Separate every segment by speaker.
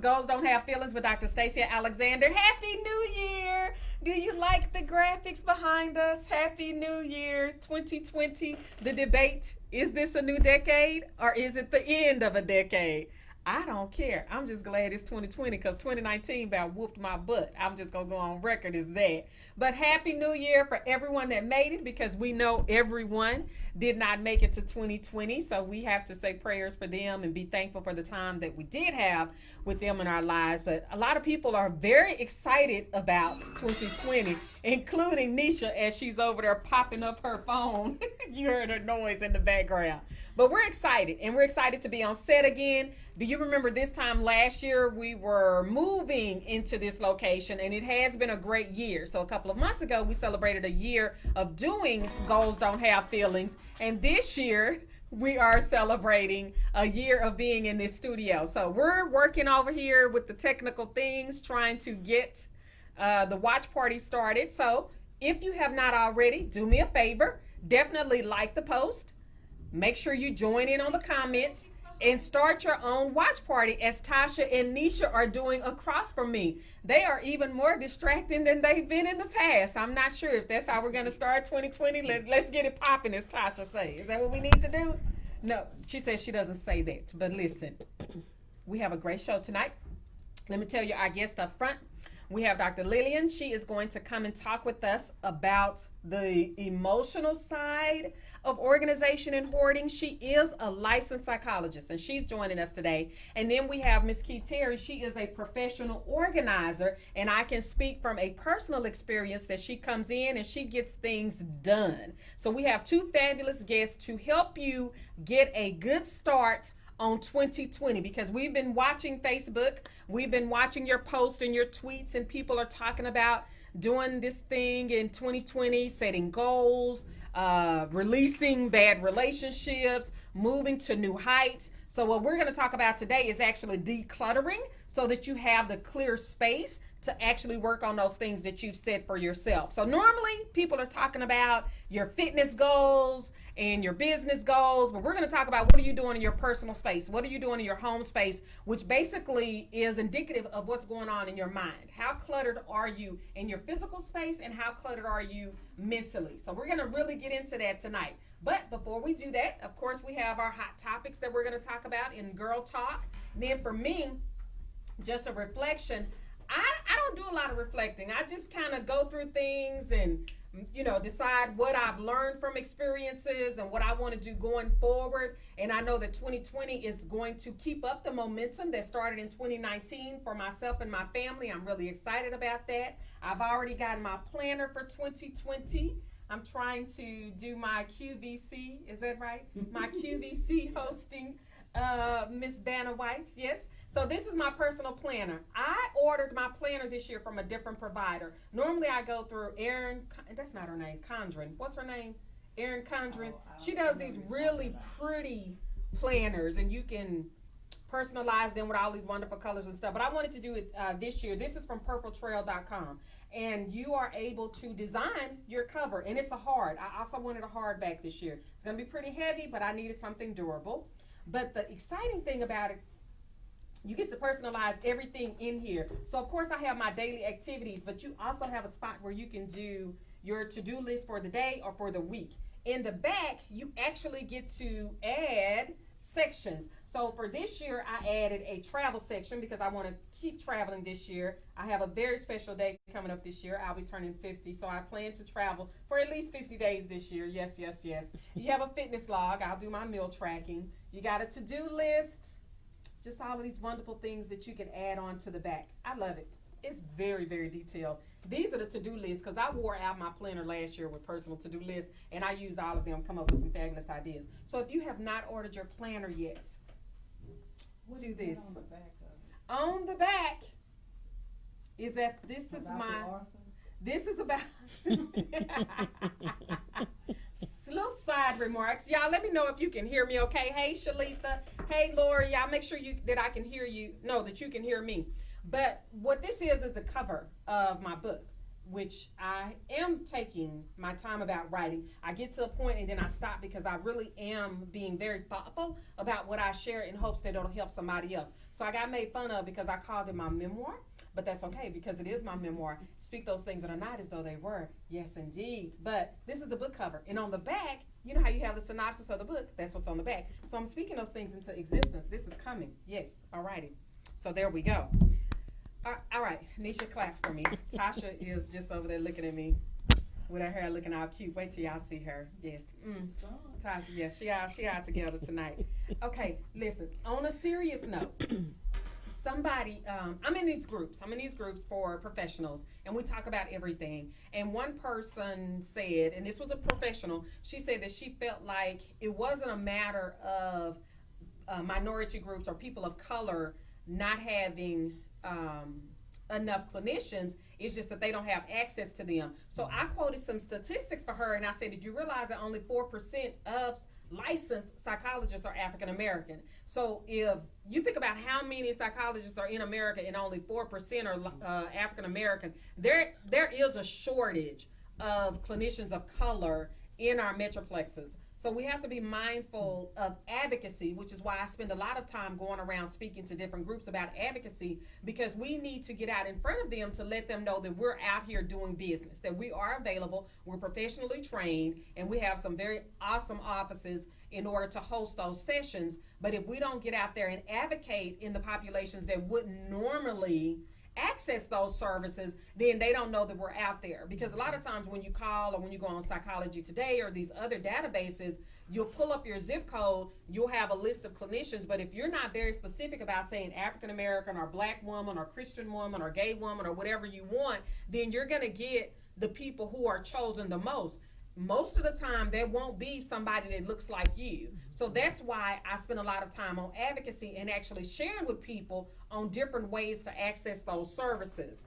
Speaker 1: Goals Don't Have Feelings with Dr. Stacia Alexander. Happy New Year! Do you like the graphics behind us? Happy New Year 2020. The debate, is this a new decade or is it the end of a decade? I don't care. I'm just glad it's 2020 because 2019 about whooped my butt. I'm just going to go on record as that. But Happy New Year for everyone that made it, because we know everyone did not make it to 2020. So we have to say prayers for them and be thankful for the time that we did have with them in our lives. But a lot of people are very excited about 2020, including Nisha as she's over there popping up her phone. You heard her noise in the background. But we're excited, and we're excited to be on set again. Do you remember this time last year we were moving into this location, and it has been a great year. So a couple of months ago, we celebrated a year of doing Goals Don't Have Feelings, and this year we are celebrating a year of being in this studio. So we're working over here with the technical things, trying to get the watch party started. So if you have not already, do me a favor, definitely like the post. Make sure you join in on the comments and start your own watch party as Tasha and Nisha are doing across from me. They are even more distracting than they've been in the past. I'm not sure if that's how we're going to start 2020. Let's get it popping, as Tasha says. Is that what we need to do? No, she says she doesn't say that. But listen, we have a great show tonight. Let me tell you our guest up front. We have Dr. Lillian. She is going to come and talk with us about the emotional side of organization and hoarding. She is a licensed psychologist, and she's joining us today. And then we have Miss Key Terry. She is a professional organizer, and I can speak from a personal experience that she comes in and she gets things done. So we have two fabulous guests to help you get a good start on 2020, because we've been watching Facebook, we've been watching your posts and your tweets, and people are talking about doing this thing in 2020, setting goals, releasing bad relationships, moving to new heights. So what we're going to talk about today is actually decluttering, so that you have the clear space to actually work on those things that you've set for yourself. So normally people are talking about your fitness goals and your business goals, but we're going to talk about what are you doing in your personal space, what are you doing in your home space, which basically is indicative of what's going on in your mind. How cluttered are you in your physical space, and how cluttered are you mentally? So we're going to really get into that tonight. But before we do that, of course, we have our hot topics that we're going to talk about in Girl Talk. And then for me, just a reflection. I don't do a lot of reflecting. I just kind of go through things and decide what I've learned from experiences and what I want to do going forward. And I know that 2020 is going to keep up the momentum that started in 2019 for myself and my family. I'm really excited about that. I've already gotten my planner for 2020. I'm trying to do my QVC, is that right? My QVC hosting, Miss Vanna White, yes. So this is my personal planner. I ordered my planner this year from a different provider. Normally I go through Erin, that's not her name, Condren. What's her name? Erin Condren. She does these really pretty planners, and you can personalize them with all these wonderful colors and stuff. But I wanted to do it this year. This is from purpletrail.com. And you are able to design your cover. And it's a hard. I also wanted a hardback this year. It's going to be pretty heavy, but I needed something durable. But the exciting thing about it, you get to personalize everything in here. So of course I have my daily activities, but you also have a spot where you can do your to-do list for the day or for the week. In the back, you actually get to add sections. So for this year, I added a travel section because I want to keep traveling this year. I have a very special day coming up this year. I'll be turning 50, so I plan to travel for at least 50 days this year. Yes, yes, yes. You have a fitness log. I'll do my meal tracking. You got a to-do list. Just all of these wonderful things that you can add on to the back. I love it. It's very, very detailed. These are the to-do lists, because I wore out my planner last year with personal to-do lists, and I used all of them, come up with some fabulous ideas. So if you have not ordered your planner yet, do this. On the back is that this is my, this is about, little side remarks. Y'all let me know if you can hear me okay. Hey Shalitha, hey Lori, y'all make sure that I can hear you, that you can hear me. But what this is the cover of my book, which I am taking my time about writing. I get to a point and then I stop, because I really am being very thoughtful about what I share in hopes that it'll help somebody else. So I got made fun of because I called it my memoir, but that's okay because it is my memoir. Speak those things that are not as though they were. Yes, indeed. But this is the book cover. And on the back, you know how you have the synopsis of the book? That's what's on the back. So I'm speaking those things into existence. This is coming. Yes. All righty. So there we go. All right. Nisha, clap for me. Tasha is just over there looking at me with her hair looking all cute. Wait till y'all see her. Yes. Tasha, yes, she out together tonight. Okay, listen. On a serious note, somebody, I'm in these groups for professionals, and we talk about everything. And one person said, and this was a professional, she said that she felt like it wasn't a matter of minority groups or people of color not having enough clinicians. It's just that they don't have access to them. So I quoted some statistics for her, and I said, did you realize that only 4% of licensed psychologists are African American? So if you think about how many psychologists are in America and only 4% are African American, there is a shortage of clinicians of color in our metroplexes. So we have to be mindful of advocacy, which is why I spend a lot of time going around speaking to different groups about advocacy, because we need to get out in front of them to let them know that we're out here doing business, that we are available, we're professionally trained, and we have some very awesome offices in order to host those sessions. But if we don't get out there and advocate in the populations that wouldn't normally access those services, then they don't know that we're out there. Because a lot of times when you call or when you go on Psychology Today or these other databases, you'll pull up your zip code, you'll have a list of clinicians, but if you're not very specific about saying African American or black woman or Christian woman or gay woman or whatever you want, then you're going to get the people who are chosen the most. Most of the time, there won't be somebody that looks like you. So that's why I spend a lot of time on advocacy and actually sharing with people on different ways to access those services.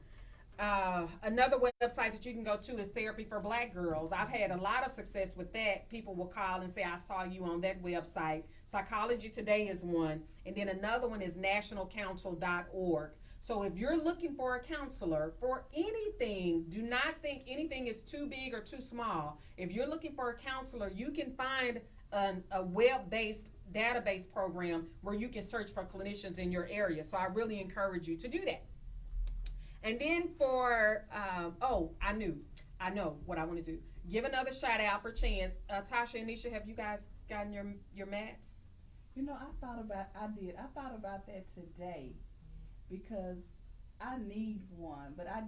Speaker 1: Another website that you can go to is Therapy for Black Girls. I've had a lot of success with that. People will call and say, I saw you on that website. Psychology Today is one. And then another one is nationalcouncil.org. So if you're looking for a counselor for anything, do not think anything is too big or too small. If you're looking for a counselor, you can find a web-based database program where you can search for clinicians in your area. So I really encourage you to do that. And then for, I know what I want to do. Give another shout out for Chance. Tasha and Nisha, have you guys gotten your mats?
Speaker 2: You know, I thought about that today, because I need one, but I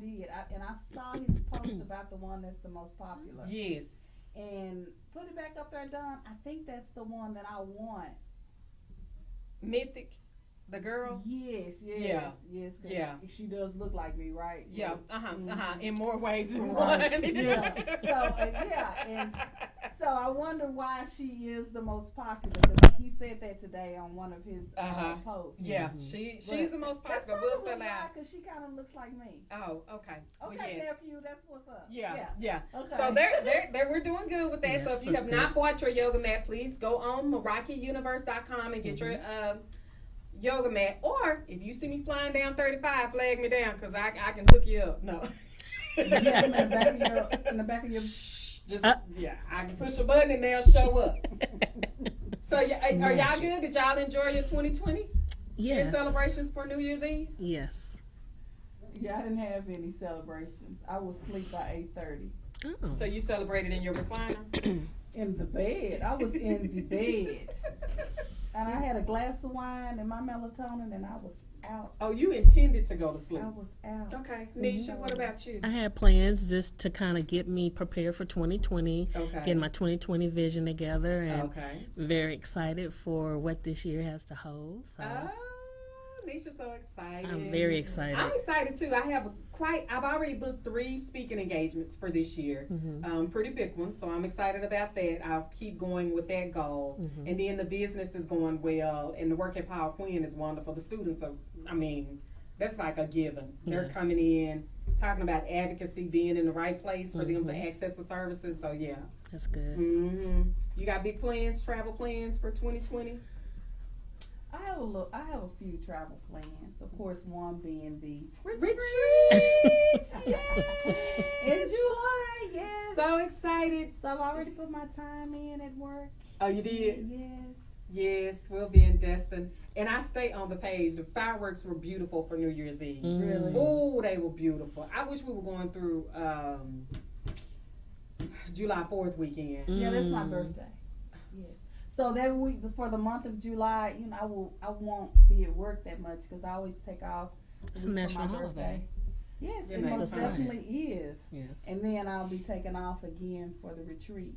Speaker 2: saw his post about the one that's the most popular.
Speaker 1: Yes.
Speaker 2: And put it back up there, Don. I think that's the one that I want.
Speaker 1: Mythic, the girl?
Speaker 2: Yes.
Speaker 1: Yeah.
Speaker 2: She does look like me, right?
Speaker 1: Yeah, in more ways than one.
Speaker 2: Yeah. And so I wonder why she is the most popular. He said that today on one of his posts.
Speaker 1: Yeah, she's the most popular.
Speaker 2: That's probably why, because she kind of looks like me.
Speaker 1: Oh, okay.
Speaker 2: Okay, well, yes. Nephew, that's what's up.
Speaker 1: Yeah.
Speaker 2: Okay.
Speaker 1: So we're doing good with that. Yes, so if you have not bought your yoga mat, please go on MerakiUniverse.com and get your yoga mat. Or if you see me flying down 35, flag me down, because I can hook you up. No.
Speaker 2: In the back of your
Speaker 1: I can push a button and they'll show up. So are y'all good? Did y'all enjoy your 2020?
Speaker 3: Yes.
Speaker 1: Your celebrations for New Year's Eve?
Speaker 3: Yes.
Speaker 2: Yeah, I didn't have any celebrations. I was asleep by 8:30.
Speaker 3: Oh.
Speaker 1: So you celebrated in your recliner?
Speaker 2: In the bed. I was in the bed. And I had a glass of wine and my melatonin, and I was out.
Speaker 1: Oh, you intended to go to sleep?
Speaker 2: I was out.
Speaker 1: Okay. Nisha, what about you?
Speaker 3: I had plans just to kind of get me prepared for 2020, get my 2020 vision together, and very excited for what this year has to hold. So.
Speaker 1: Nisha's so excited.
Speaker 3: I'm very excited.
Speaker 1: I'm excited too. I've already booked 3 speaking engagements for this year. Pretty big ones, so I'm excited about that. I'll keep going with that goal. And then the business is going well, and the work at Paul Quinn is wonderful. The students are, that's like a given. They're coming in, talking about advocacy, being in the right place for them to access the services. So yeah.
Speaker 3: That's good.
Speaker 1: You got big plans, travel plans for 2020?
Speaker 2: I have a few travel plans. Of course, one being the
Speaker 1: retreat.
Speaker 2: In July, yes.
Speaker 1: So excited.
Speaker 2: So I've already put my time in at work.
Speaker 1: Oh, you did?
Speaker 2: Yes.
Speaker 1: Yes, we'll be in Destin. And I stay on the page. The fireworks were beautiful for New Year's Eve.
Speaker 2: Really?
Speaker 1: Oh, they were beautiful. I wish we were going through July 4th weekend.
Speaker 2: Yeah, that's my birthday. Yes. So that week, for the month of July, you know, I won't be at work that much because I always take off
Speaker 3: It's
Speaker 2: the
Speaker 3: a
Speaker 2: week
Speaker 3: national
Speaker 2: for my
Speaker 3: holiday.
Speaker 2: birthday. Yes,
Speaker 1: It
Speaker 2: it
Speaker 1: makes
Speaker 2: most
Speaker 1: sense.
Speaker 2: definitely is.
Speaker 3: Yes.
Speaker 2: And then I'll be taking off again for the retreat.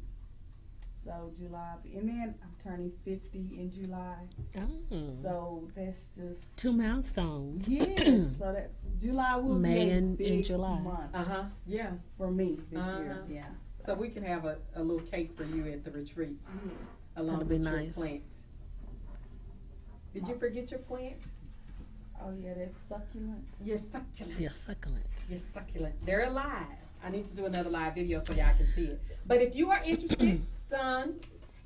Speaker 2: So July, and then I'm turning 50 in July.
Speaker 3: Oh.
Speaker 2: So that's just
Speaker 3: 2 milestones.
Speaker 2: yes. So that July will
Speaker 3: May
Speaker 2: be a
Speaker 3: and
Speaker 2: big
Speaker 3: July.
Speaker 2: month
Speaker 1: Yeah.
Speaker 2: for me this year.
Speaker 1: Uh-huh.
Speaker 2: Yeah.
Speaker 1: So we can have a little cake for you at the retreat
Speaker 2: Yes.
Speaker 1: along
Speaker 3: That'd be
Speaker 1: with
Speaker 3: nice.
Speaker 1: your plant. Did you forget your plant?
Speaker 2: Oh yeah, that's succulent.
Speaker 1: You're succulent.
Speaker 3: Yes, succulent.
Speaker 1: You're succulent. They're alive. I need to do another live video so y'all can see it. But if you are interested,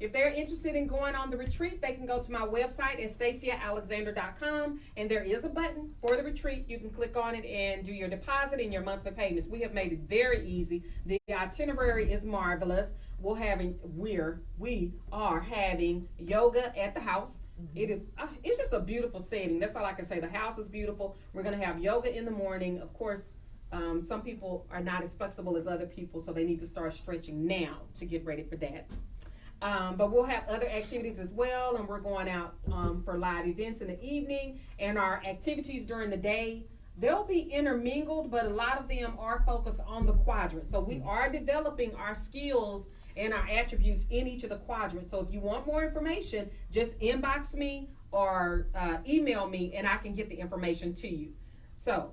Speaker 1: if they're interested in going on the retreat, they can go to my website at staciaalexander.com, and there is a button for the retreat. You can click on it and do your deposit and your monthly payments. We have made it very easy. The itinerary is marvelous. We are having yoga at the house. It is it's just a beautiful setting. That's all I can say. The house is beautiful. We're going to have yoga in the morning. Of course, some people are not as flexible as other people, so they need to start stretching now to get ready for that. But we'll have other activities as well, and we're going out for live events in the evening, and our activities during the day, they'll be intermingled, but a lot of them are focused on the quadrant. So we are developing our skills and our attributes in each of the quadrants. So if you want more information, just inbox me or email me, and I can get the information to you. So,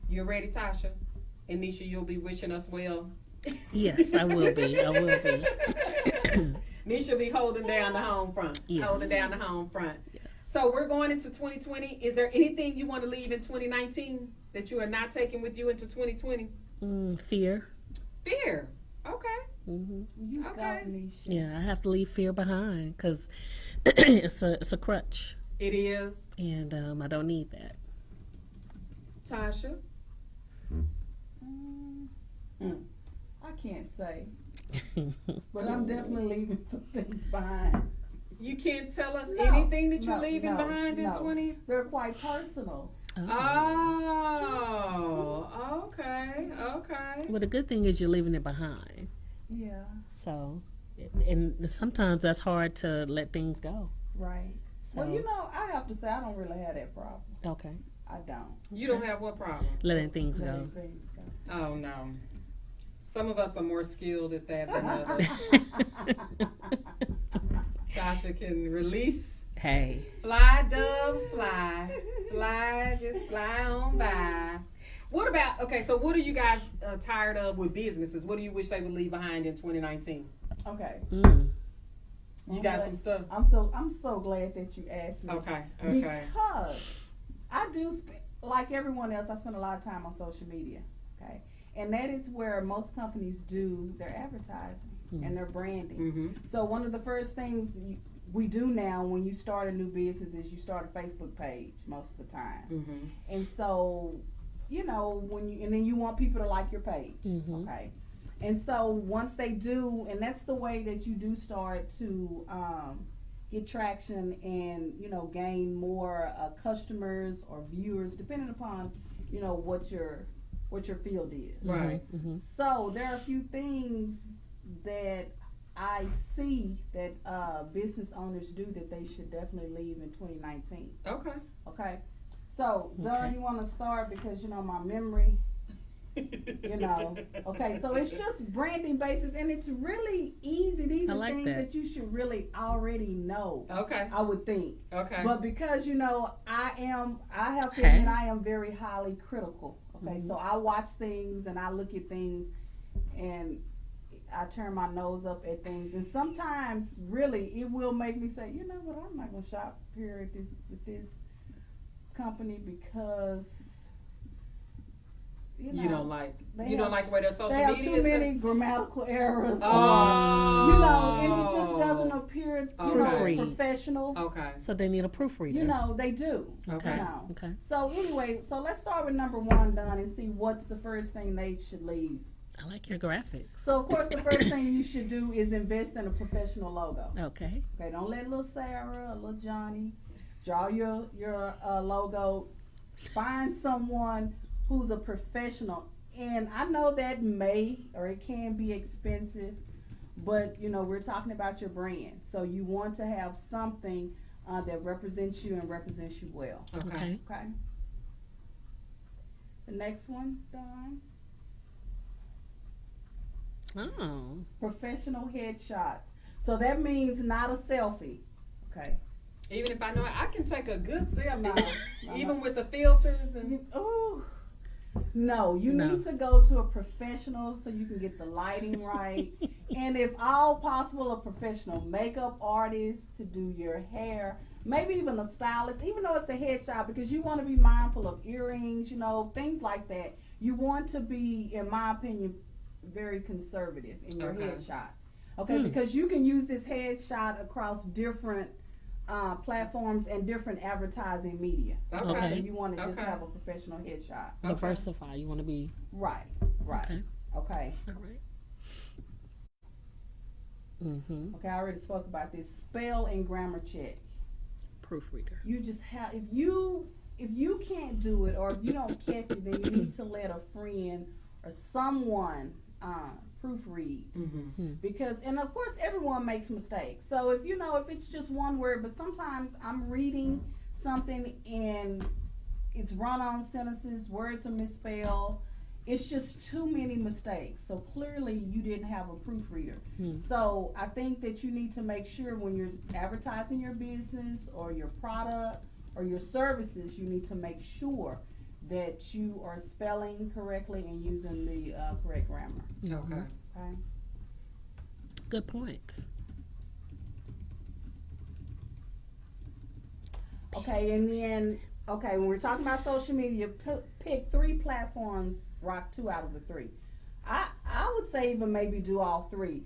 Speaker 1: you ready, Tasha? And Nisha, you'll be wishing us well.
Speaker 3: Yes, I will be. I will be.
Speaker 1: Nisha will be holding down the home front.
Speaker 3: Yes.
Speaker 1: Holding down the home front.
Speaker 3: Yes.
Speaker 1: So we're going into 2020. Is there anything you want to leave in 2019 that you are not taking with you into 2020?
Speaker 3: Fear.
Speaker 1: Fear. Okay.
Speaker 3: Hmm.
Speaker 2: You
Speaker 1: Okay.
Speaker 2: got me. Shay.
Speaker 3: Yeah, I have to leave fear behind because it's a crutch,
Speaker 1: It is.
Speaker 3: and I don't need that.
Speaker 1: Tasha.
Speaker 2: I can't say, but I'm definitely leaving some things behind.
Speaker 1: You can't tell us
Speaker 2: No,
Speaker 1: anything that you're
Speaker 2: no,
Speaker 1: leaving
Speaker 2: no,
Speaker 1: behind in
Speaker 2: no.
Speaker 1: 20?
Speaker 2: They're quite personal.
Speaker 1: Oh, okay, okay.
Speaker 3: Well, the good thing is you're leaving it behind.
Speaker 2: Yeah,
Speaker 3: So, and sometimes that's hard to let things go.
Speaker 2: right.
Speaker 3: So,
Speaker 2: Well, you know, I have to say I don't really have that problem.
Speaker 3: okay,
Speaker 2: I don't.
Speaker 1: You don't have what problem?
Speaker 3: letting things go.
Speaker 2: Letting things go.
Speaker 1: Oh, no. Some of us are more skilled at that than others. Tasha can release.
Speaker 3: Hey,
Speaker 1: Fly, dove, fly. Fly, just fly on by. What about, okay, so what are you guys tired of with businesses? What do you wish they would leave behind in 2019?
Speaker 2: Okay.
Speaker 1: You got some stuff?
Speaker 2: I'm so glad that you asked me.
Speaker 1: Okay.
Speaker 2: Because I do, like everyone else, I spend a lot of time on social media. Okay. And that is where most companies do their advertising and their branding.
Speaker 1: Mm-hmm.
Speaker 2: So one of the first things we do now when you start a new business is you start a Facebook page most of the time.
Speaker 1: Mm-hmm.
Speaker 2: And so, you know, and then you want people to like your page.
Speaker 3: Mhm.
Speaker 2: Okay. And so once they do, and that's the way that you do start to get traction and, you know, gain more customers or viewers, depending upon, you know, what your field is.
Speaker 1: Right.
Speaker 3: Mm-hmm.
Speaker 2: So there are a few things that I see that business owners do that they should definitely leave in 2019.
Speaker 1: Okay.
Speaker 2: Okay. So, Don,
Speaker 3: Okay.
Speaker 2: you want to start because, you know, my memory, you know. Okay, so it's just branding basis, and it's really easy. These
Speaker 3: I
Speaker 2: are
Speaker 3: like
Speaker 2: things
Speaker 3: that.
Speaker 2: that you should really already know,
Speaker 1: Okay.
Speaker 2: I would think.
Speaker 1: Okay.
Speaker 2: But because, you know, I have to
Speaker 3: Okay.
Speaker 2: admit, I am very highly critical. Okay,
Speaker 3: Mhm.
Speaker 2: so I watch things and I look at things and I turn my nose up at things, and sometimes really it will make me say, you know what, I'm not gonna shop here at this company because you
Speaker 1: don't like
Speaker 2: they
Speaker 1: you don't
Speaker 2: have-
Speaker 1: like the way their social
Speaker 2: they have
Speaker 1: media
Speaker 2: too
Speaker 1: is.
Speaker 2: many grammatical errors.
Speaker 1: Oh.
Speaker 2: You know, and it just doesn't appear, you know,
Speaker 3: Proofread.
Speaker 2: professional.
Speaker 1: Okay.
Speaker 3: So they need a proofreader.
Speaker 2: You know, they do.
Speaker 1: Okay.
Speaker 2: You know.
Speaker 3: Okay.
Speaker 2: So anyway, so let's start with number one, Don, and see what's the first thing they should leave
Speaker 3: I like your graphics.
Speaker 2: So, of course, the first thing you should do is invest in a professional logo.
Speaker 3: Okay.
Speaker 2: Okay, don't let little Sarah or little Johnny draw your logo. Find someone who's a professional. And I know that may or it can be expensive, but you know, we're talking about your brand. So you want to have something that represents you and represents you well.
Speaker 3: Okay.
Speaker 2: Okay. The next one, Dawn.
Speaker 3: Oh.
Speaker 2: Professional headshots. So that means not a selfie. Okay.
Speaker 1: Even if I know I can take a good selfie,
Speaker 2: No,
Speaker 1: even with the filters and.
Speaker 2: Oh. No, you
Speaker 3: No.
Speaker 2: need to go to a professional so you can get the lighting right. And if all possible, a professional makeup artist to do your hair, maybe even a stylist, even though it's a headshot, because you want to be mindful of earrings, you know, things like that. You want to be, in my opinion, very conservative in your headshot. Okay, because you can use this headshot across different platforms and different advertising media.
Speaker 1: Okay.
Speaker 2: So you want to just have a professional headshot.
Speaker 3: Diversify. You want to be.
Speaker 2: Right. Okay.
Speaker 3: All right. Mm-hmm.
Speaker 2: Okay, I already spoke about this. Spell and grammar check.
Speaker 3: Proofreader.
Speaker 2: You just have, if you can't do it, or if you don't catch it, then you need to let a friend or someone proofread. Because, and of course, everyone makes mistakes. So if it's just one word, but sometimes I'm reading something and it's run-on sentences, words are misspelled. It's just too many mistakes. So clearly you didn't have a proofreader. So I think that you need to make sure when you're advertising your business or your product or your services, you need to make sure that you are spelling correctly and using the correct grammar.
Speaker 1: Okay.
Speaker 2: Okay.
Speaker 3: Good point.
Speaker 2: Okay, and then, when we're talking about social media, pick 3 platforms, rock 2 out of the 3. I would say even maybe do all 3,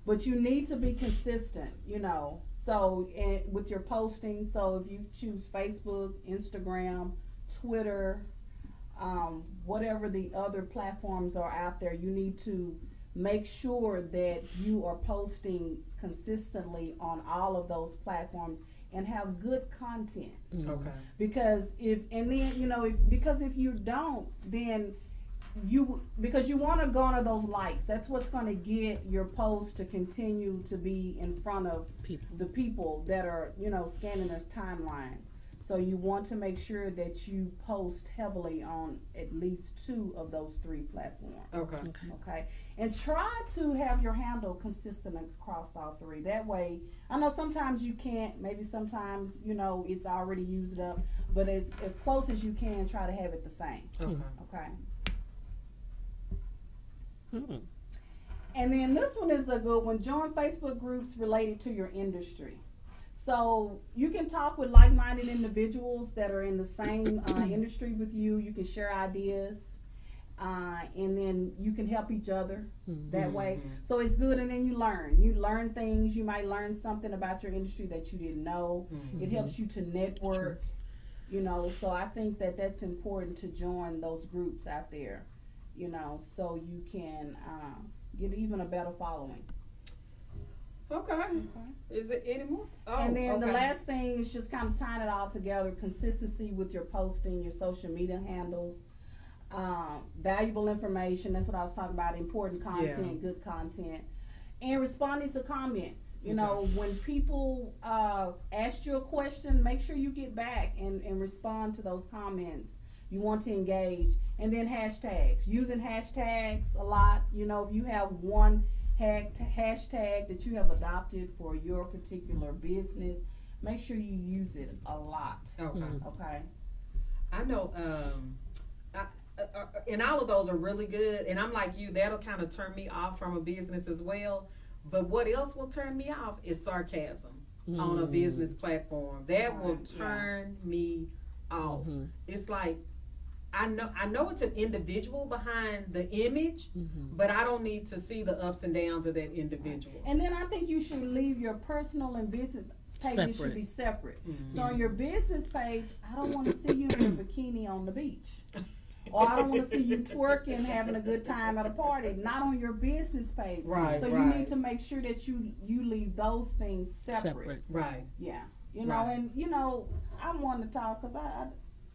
Speaker 2: but you need to be consistent, you know. So with your posting, so if you choose Facebook, Instagram, Twitter, whatever the other platforms are out there, you need to make sure that you are posting consistently on all of those platforms and have good content.
Speaker 1: Okay.
Speaker 2: Because if you don't, then because you want to garner those likes. That's what's going to get your post to continue to be in front of the people that are, scanning their timelines. So you want to make sure that you post heavily on at least 2 of those 3 platforms. Okay. And try to have your handle consistent across all 3. That way, I know sometimes you can't, maybe sometimes, it's already used up, but as close as you can, try to have it the same. Okay. And then this one is a good one. Join Facebook groups related to your industry. So you can talk with like-minded individuals that are in the same industry with you. You can share ideas, and then you can help each other that way. So it's good, and then you learn. You learn things. You might learn something about your industry that you didn't know. It helps you to network, So I think that that's important to join those groups out there, so you can get even a better following.
Speaker 1: Okay. Is it any more?
Speaker 2: And then the last thing is just kind of tying it all together: consistency with your posting, your social media handles, valuable information. That's what I was talking about: important content, good content, and responding to comments. When people ask you a question, make sure you get back and respond to those comments. You want to engage, and then hashtags. Using hashtags a lot. If you have one hashtag that you have adopted for your particular business, make sure you use it a lot. Okay.
Speaker 1: I know, and all of those are really good, and I'm like you, that'll kind of turn me off from a business as well. But what else will turn me off is sarcasm on a business platform. That will turn me off. It's like, I know it's an individual behind the image, but I don't need to see the ups and downs of that individual.
Speaker 2: And then I think you should leave your personal and business pages should be separate. So on your business page, I don't want to see you in a bikini on the beach. or I don't want to see you twerking, having a good time at a party. Not on your business page.
Speaker 1: Right.
Speaker 2: So you need to make sure that you leave those things separate.
Speaker 1: Right.
Speaker 2: Yeah. You know, and you know, I want to talk because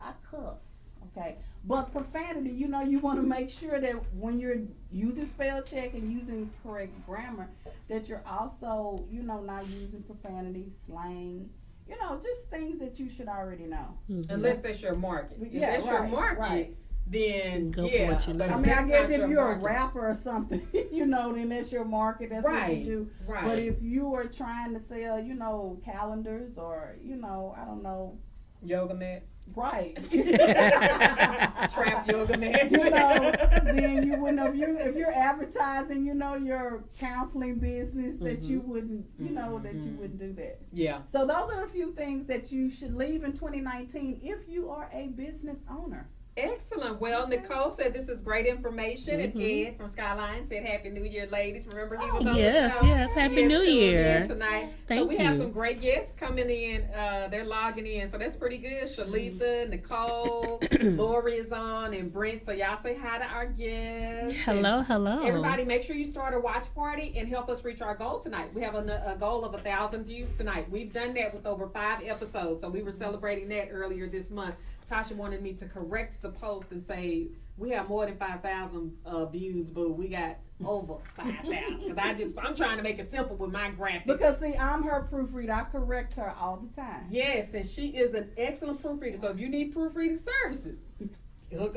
Speaker 2: I cuss. Okay. But profanity, you know, you want to make sure that when you're using spell check and using correct grammar, that you're also, you know, not using profanity, slang, you know, just things that you should already know.
Speaker 1: Mm-hmm. Unless that's your market. If that's your market, then
Speaker 3: go for what you know.
Speaker 2: I mean, I guess if you're a rapper or something, you know, then that's your market. That's what you do.
Speaker 1: Right.
Speaker 2: But if you are trying to sell, you know, calendars or, you know, I don't know,
Speaker 1: yoga mats.
Speaker 2: Right.
Speaker 1: Trap yoga mats.
Speaker 2: You know, then you wouldn't, if you're advertising, you know, your counseling business, that you wouldn't, you know, that you wouldn't do that.
Speaker 1: Yeah.
Speaker 2: So those are a few things that you should leave in 2019 if you are a business owner.
Speaker 1: Excellent. Well, Nicole said this is great information, and Ed from Skyline said Happy New Year, ladies. Remember he was on the show?
Speaker 3: Yes, Happy New Year
Speaker 1: tonight.
Speaker 3: Thank you.
Speaker 1: We have some great guests coming in. They're logging in, so that's pretty good. Shalitha, Nicole, Lori is on, and Brent. So y'all say hi to our guests.
Speaker 3: Hello.
Speaker 1: Everybody, make sure you start a watch party and help us reach our goal tonight. We have a goal of 1,000 views tonight. We've done that with over 5 episodes, so we were celebrating that earlier this month. Tasha wanted me to correct the post and say we have more than 5,000 views, but we got over 5,000. Because I'm trying to make it simple with my graphics.
Speaker 2: Because see, I'm her proofreader. I correct her all the time. Yes,
Speaker 1: and she is an excellent proofreader. So if you need proofreading services, go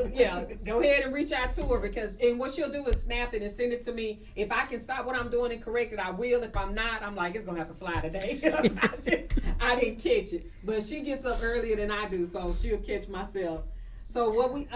Speaker 1: ahead and reach out to her, and what she'll do is snap it and send it to me. If I can stop what I'm doing and correct it, I will. If I'm not, I'm like, it's gonna have to fly today. I didn't catch it, but she gets up earlier than I do, so she'll catch myself. So what we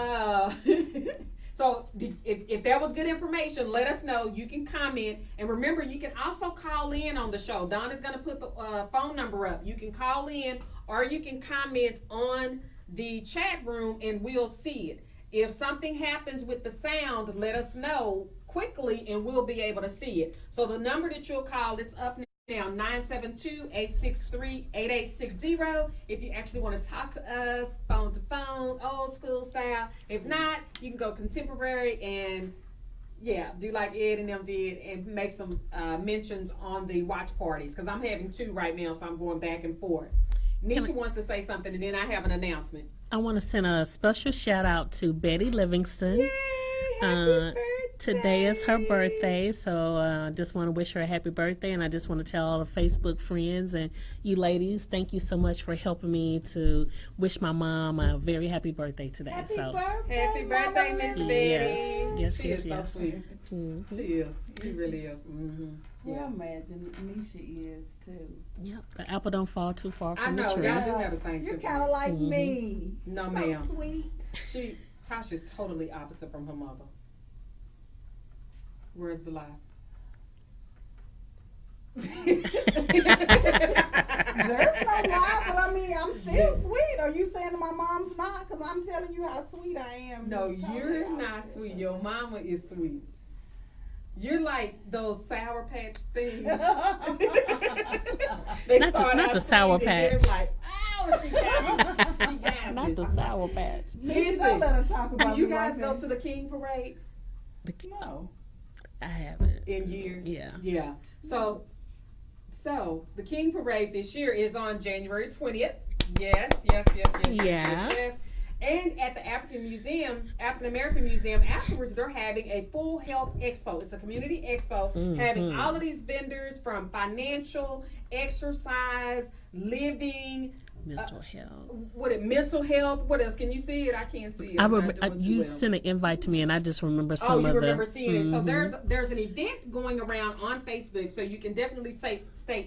Speaker 1: so if that was good information, let us know. You can comment, and remember, you can also call in on the show. Donna's gonna put the phone number up. You can call in, or you can comment on the chat room and we'll see it. If something happens with the sound, let us know quickly and we'll be able to see it. So the number that you'll call, it's up now, 972-863-8860. If you actually want to talk to us, phone to phone, old school style. If not, you can go contemporary and do like Ed and them did and make some mentions on the watch parties, because I'm having 2 right now, so I'm going back and forth. Nisha wants to say something, and then I have an announcement.
Speaker 3: I want to send a special shout out to Betty Livingston.
Speaker 1: Yay! Happy birthday!
Speaker 3: Today is her birthday, so I just want to wish her a happy birthday, and I just want to tell all the Facebook friends and you ladies, thank you so much for helping me to wish my mom a very happy birthday today.
Speaker 1: Happy birthday, Miss Betty!
Speaker 3: Yes,
Speaker 1: she is so sweet.
Speaker 3: Mm-hmm.
Speaker 1: She is. She really is. Mm-hmm.
Speaker 2: Yeah, imagine Nisha is too.
Speaker 3: Yep, the apple don't fall too far from the tree.
Speaker 1: Y'all do have the same.
Speaker 2: You're kind of like me.
Speaker 1: No,
Speaker 2: so
Speaker 1: ma'am.
Speaker 2: Sweet.
Speaker 1: Tasha's totally opposite from her mother. Where's the lie?
Speaker 2: There's no lie, but I mean, I'm still sweet. Are you saying my mom's not? Because I'm telling you how sweet I am.
Speaker 1: No, you're not sweet. Your mama is sweet. You're like those Sour Patch things.
Speaker 3: Not the Sour Patch.
Speaker 1: Like, oh, she got me. She got me.
Speaker 3: Not the Sour Patch.
Speaker 2: Listen, don't let her talk about
Speaker 1: you guys go to the King Parade?
Speaker 2: No.
Speaker 3: I haven't.
Speaker 1: In years?
Speaker 3: Yeah.
Speaker 1: Yeah. So the King Parade this year is on January 20th. Yes. And at the African American Museum, afterwards, they're having a full health expo. It's a community expo, having all of these vendors from financial, exercise, living,
Speaker 3: mental health.
Speaker 1: Mental health? What else? Can you see it? I can't see it.
Speaker 3: You sent an invite to me, and I just remember some of the.
Speaker 1: Oh, you remember seeing it. So there's an event going around on Facebook, so you can definitely stay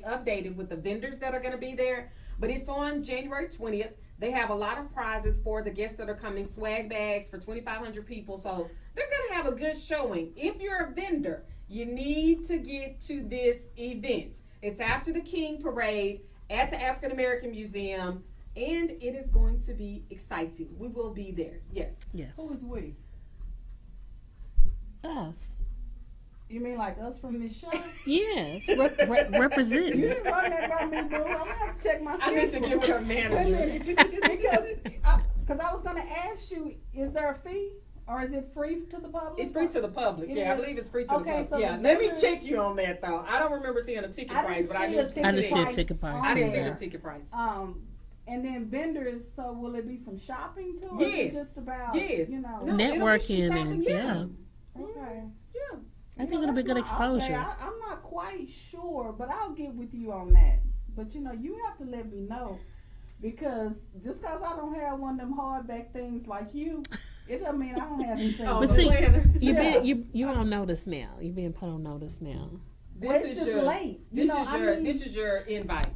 Speaker 1: updated with the vendors that are going to be there. But it's on January 20th. They have a lot of prizes for the guests that are coming, swag bags for 2,500 people. So they're going to have a good showing. If you're a vendor, you need to get to this event. It's after the King Parade at the African American Museum, and it is going to be exciting. We will be there. Yes.
Speaker 2: Who is we?
Speaker 3: Us.
Speaker 2: You mean like us from this show?
Speaker 3: Yes, representing.
Speaker 2: You didn't run that by me, boo. I'm gonna have to check my schedule.
Speaker 1: I need to give her a manager.
Speaker 2: because I was gonna ask you, is there a fee? Or is it free to the public?
Speaker 1: It's free to the public.
Speaker 2: It
Speaker 1: Yeah, I
Speaker 2: is?
Speaker 1: believe it's free to
Speaker 2: Okay,
Speaker 1: the public.
Speaker 2: so
Speaker 1: Yeah,
Speaker 2: the
Speaker 1: let me
Speaker 2: vendors-
Speaker 1: check you on that though. I don't remember seeing a ticket
Speaker 2: I
Speaker 1: price,
Speaker 2: didn't
Speaker 1: but I
Speaker 2: see
Speaker 1: knew
Speaker 2: a ticket
Speaker 3: I didn't see a
Speaker 2: price
Speaker 3: ticket price.
Speaker 2: on
Speaker 1: I didn't see
Speaker 2: there.
Speaker 1: the ticket price.
Speaker 2: And then vendors, so will it be some shopping too? Or
Speaker 1: Yes.
Speaker 2: is it just about,
Speaker 1: Yes.
Speaker 2: you know?
Speaker 1: No, it'll be
Speaker 3: Networking
Speaker 1: shopping,
Speaker 3: and yeah.
Speaker 2: Okay.
Speaker 1: Yeah.
Speaker 3: I think it'll be good exposure.
Speaker 2: Okay, I'm not quite sure, but I'll get with you on that. But you have to let me know, because just because I don't have one of them hardback things like you, it doesn't mean I don't have anything.
Speaker 1: Oh,
Speaker 3: But
Speaker 1: the
Speaker 3: see,
Speaker 1: planner.
Speaker 3: you on notice now. You're being put on notice now.
Speaker 2: Well, it's just late.
Speaker 1: This is your invite.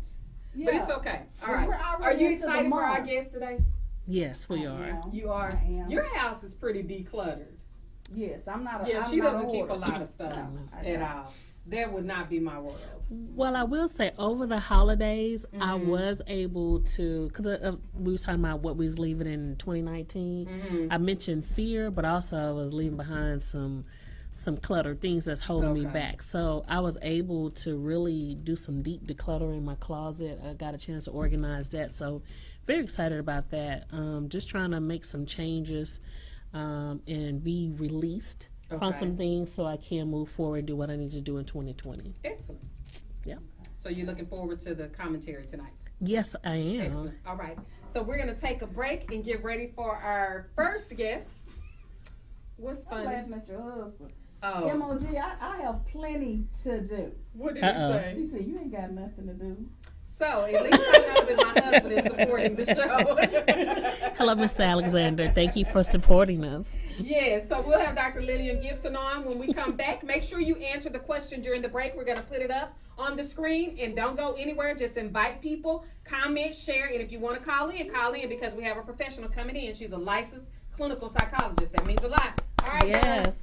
Speaker 2: yeah.
Speaker 1: But it's okay. All right.
Speaker 2: We're
Speaker 1: Are
Speaker 2: already
Speaker 1: you
Speaker 2: into the
Speaker 1: excited for our
Speaker 2: month.
Speaker 1: guest today?
Speaker 3: Yes, we
Speaker 2: I
Speaker 3: are.
Speaker 2: am.
Speaker 1: You are.
Speaker 2: I am.
Speaker 1: Your house is pretty decluttered.
Speaker 2: Yes, I'm not.
Speaker 1: Yeah,
Speaker 2: I'm
Speaker 1: she
Speaker 2: not
Speaker 1: doesn't keep a
Speaker 2: ordered.
Speaker 1: lot of stuff
Speaker 2: No, I
Speaker 1: at
Speaker 2: don't.
Speaker 1: all. That would not be my world.
Speaker 3: Well, I will say over the holidays, I
Speaker 1: Mhm.
Speaker 3: was able to, because we was talking about what we was leaving in 2019.
Speaker 1: Mhm.
Speaker 3: I mentioned fear, but also I was leaving behind some clutter, things that's holding me
Speaker 1: Okay.
Speaker 3: back. So I was able to really do some deep decluttering in my closet. I got a chance to organize that. So very excited about that. Just trying to make some changes and be released from
Speaker 1: Okay.
Speaker 3: some things so I can move forward and do what I need to do in 2020.
Speaker 1: Excellent.
Speaker 3: Yeah.
Speaker 1: So you're looking forward to the commentary tonight.
Speaker 3: Yes, I am.
Speaker 1: Excellent. All right. So we're gonna take a break and get ready for our first guest. What's
Speaker 2: I'm
Speaker 1: funny?
Speaker 2: laughing at your husband.
Speaker 1: Oh,
Speaker 2: MOG, I have plenty to do.
Speaker 1: what did
Speaker 3: Uh-oh.
Speaker 1: he say?
Speaker 2: He said, you ain't got nothing to do.
Speaker 1: So at least I know that my husband is supporting the show.
Speaker 3: Hello, Mr. Alexander. Thank you for supporting us.
Speaker 1: Yes, so we'll have Dr. Lillian Gibson on when we come back. Make sure you answer the question during the break. We're going to put it up on the screen, and don't go anywhere. Just invite people, comment, share, and if you want to call in because we have a professional coming in. She's a licensed clinical psychologist. That means a lot. All right,
Speaker 3: Yes.
Speaker 1: guys.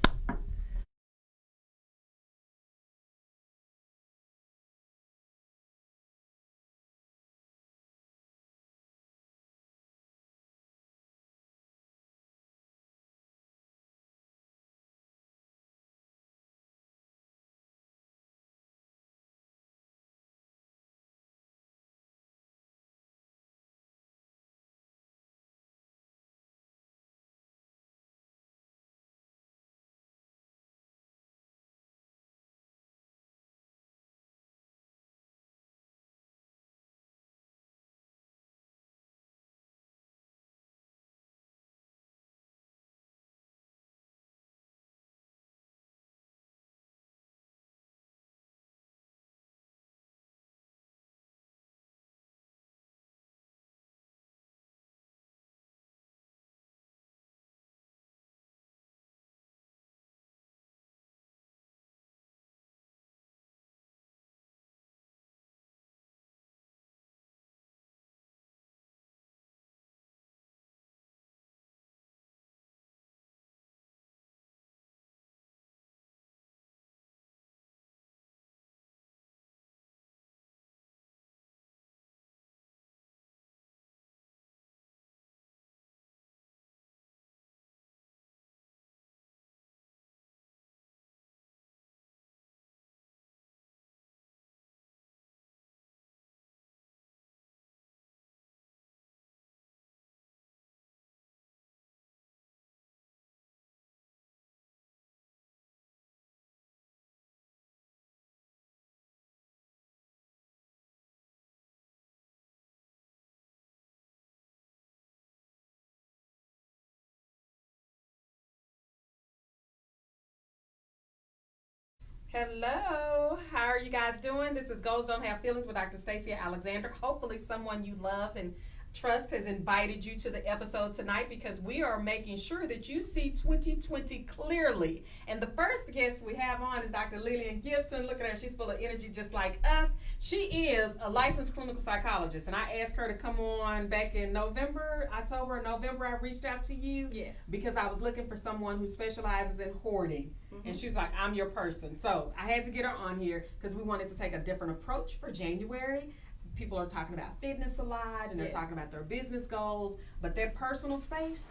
Speaker 1: Hello, how are you guys doing? This is Goals Don't Have Feelings with Dr. Stacia Alexander. Hopefully someone you love and trust has invited you to the episode tonight, because we are making sure that you see 2020 clearly. And the first guest we have on is Dr. Lillian Gibson. Look at her, she's full of energy just like us. She is a licensed clinical psychologist, and I asked her to come on back in November. I reached out to you because I was looking for someone who specializes in hoarding. And she was like, I'm your person. So I had to get her on here because we wanted to take a different approach for January. People are talking about fitness a lot, and they're talking about their business goals, but their personal space,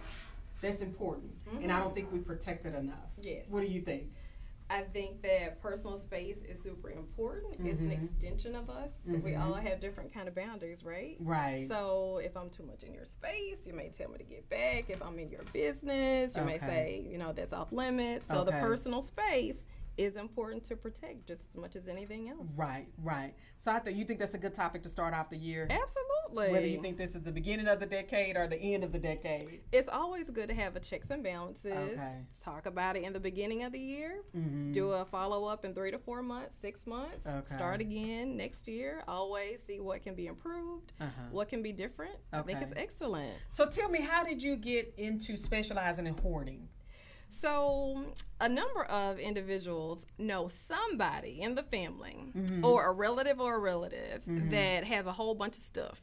Speaker 1: that's important. And I don't think we protect it enough.
Speaker 4: Yes.
Speaker 1: What do you think?
Speaker 4: I think that personal space is super important. It's an extension of us. We all have different kind of boundaries, right?
Speaker 1: Right.
Speaker 4: So if I'm too much in your space, you may tell me to get back. If I'm in your business, you may say, that's off limits. So the personal space is important to protect just as much as anything else.
Speaker 1: Right. So you think that's a good topic to start off the year?
Speaker 4: Absolutely.
Speaker 1: Whether you think this is the beginning of the decade or the end of the decade.
Speaker 4: It's always good to have a checks and balances.
Speaker 1: Okay.
Speaker 4: Talk about it in the beginning of the year. Do a follow-up in 3 to 4 months, 6 months.
Speaker 1: Okay.
Speaker 4: Start again next year. Always see what can be improved, what can be different. I think it's excellent.
Speaker 1: So tell me, how did you get into specializing in hoarding?
Speaker 4: So a number of individuals know somebody in the family or a relative that has a whole bunch of stuff.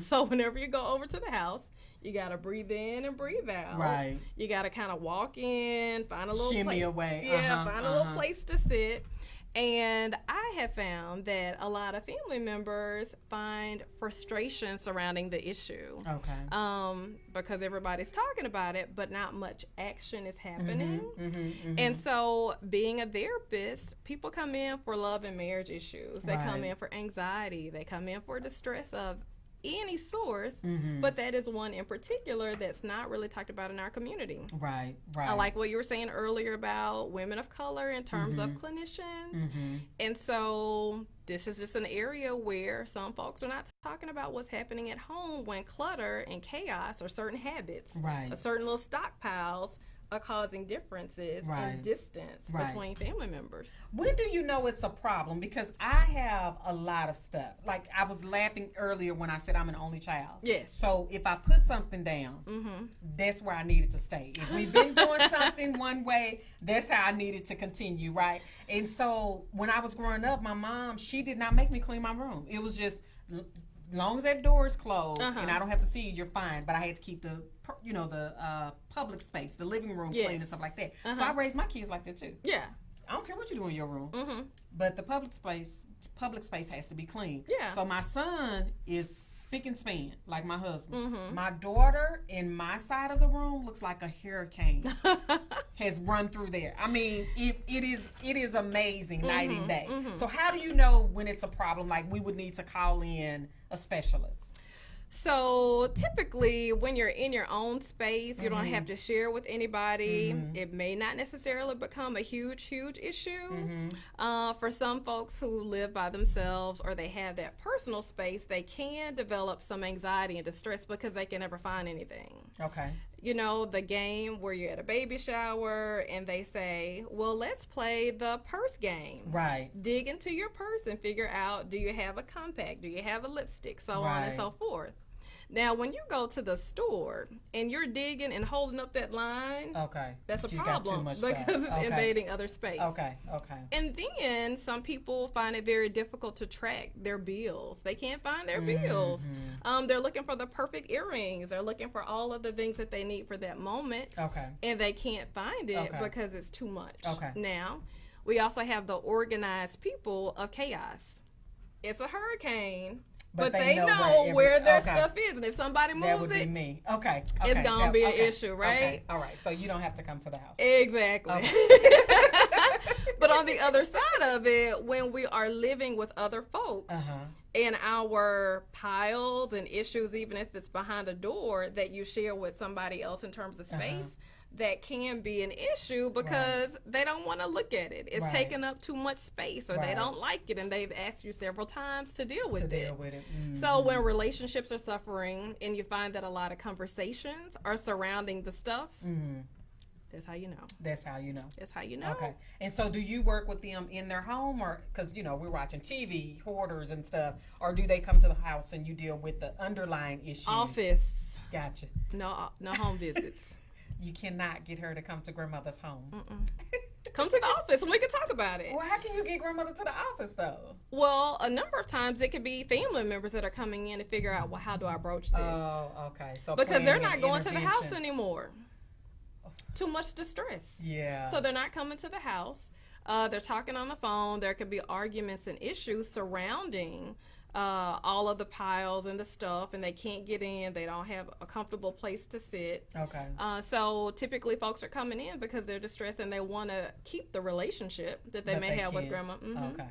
Speaker 4: So whenever you go over to the house, you got to breathe in and breathe out.
Speaker 1: Right.
Speaker 4: You got to kind of walk in, find a little
Speaker 1: shimmy away.
Speaker 4: Find a little place to sit. And I have found that a lot of family members find frustration surrounding the issue.
Speaker 1: Okay.
Speaker 4: Because everybody's talking about it, but not much action is happening. And so being a therapist, people come in for love and marriage issues. They come in for anxiety. They come in for distress of any source, but that is one in particular that's not really talked about in our community.
Speaker 1: Right.
Speaker 4: I like what you were saying earlier about women of color in terms of clinicians. And so this is just an area where some folks are not talking about what's happening at home when clutter and chaos or certain habits, certain little stockpiles are causing differences in distance between family members.
Speaker 1: When do you know it's a problem? Because I have a lot of stuff. Like I was laughing earlier when I said I'm an only child.
Speaker 4: Yes.
Speaker 1: So if I put something down, that's where I needed to stay. If we've been doing something one way, that's how I needed to continue, right? And so when I was growing up, my mom, she did not make me clean my room. It was just, long as that door is closed and I don't have to see you, you're fine. But I had to keep the public space, the living room clean and stuff like that. So I raised my kids like that too.
Speaker 4: Yeah.
Speaker 1: I don't care what you do in your room, but the public space has to be clean.
Speaker 4: Yeah.
Speaker 1: So my son is spick and span like my husband. My daughter in my side of the room looks like a hurricane has run through there. I mean, it is amazing night and day. So how do you know when it's a problem? Like we would need to call in a specialist.
Speaker 4: So typically when you're in your own space, you don't have to share with anybody. It may not necessarily become a huge issue. For some folks who live by themselves or they have that personal space, they can develop some anxiety and distress because they can never find anything.
Speaker 1: Okay.
Speaker 4: You know, the game where you're at a baby shower and they say, well, let's play the purse game.
Speaker 1: Right.
Speaker 4: Dig into your purse and figure out, do you have a compact? Do you have a lipstick? So on and so forth. Now, when you go to the store and you're digging and holding up that line, that's a problem because it's invading other space.
Speaker 1: Okay.
Speaker 4: And then some people find it very difficult to track their bills. They can't find their bills. They're looking for the perfect earrings. They're looking for all of the things that they need for that moment. And they can't find it because it's too much. Now, we also have the organized people of chaos. It's a hurricane. But they know where their stuff is, and if somebody moves
Speaker 1: that would be me. Okay.
Speaker 4: It's gonna be an issue, right?
Speaker 1: Okay. All right. So you don't have to come to the house.
Speaker 4: Exactly. But on the other side of it, when we are living with other folks, and our piles and issues, even if it's behind a door that you share with somebody else in terms of space. That can be an issue because they don't want to look at it. It's taking up too much space, or they don't like it, and they've asked you several times to deal with it. So when relationships are suffering and you find that a lot of conversations are surrounding the stuff, that's how you know.
Speaker 1: That's how you know.
Speaker 4: That's how you know.
Speaker 1: Okay. And so do you work with them in their home, or because, we're watching TV, hoarders and stuff, or do they come to the house and you deal with the underlying issues?
Speaker 4: Office.
Speaker 1: Gotcha.
Speaker 4: No home visits.
Speaker 1: You cannot get her to come to grandmother's home.
Speaker 4: Come to the office and we can talk about it.
Speaker 1: Well, how can you get grandmother to the office, though?
Speaker 4: Well, a number of times it could be family members that are coming in to figure out, well, how do I broach this?
Speaker 1: Oh, okay. So
Speaker 4: because they're not going to the house anymore. Too much distress.
Speaker 1: Yeah.
Speaker 4: So they're not coming to the house. They're talking on the phone. There could be arguments and issues surrounding all of the piles and the stuff, and they can't get in. They don't have a comfortable place to sit.
Speaker 1: Okay.
Speaker 4: So typically folks are coming in because they're distressed and they want to keep the relationship that they may have with grandma.
Speaker 1: Okay.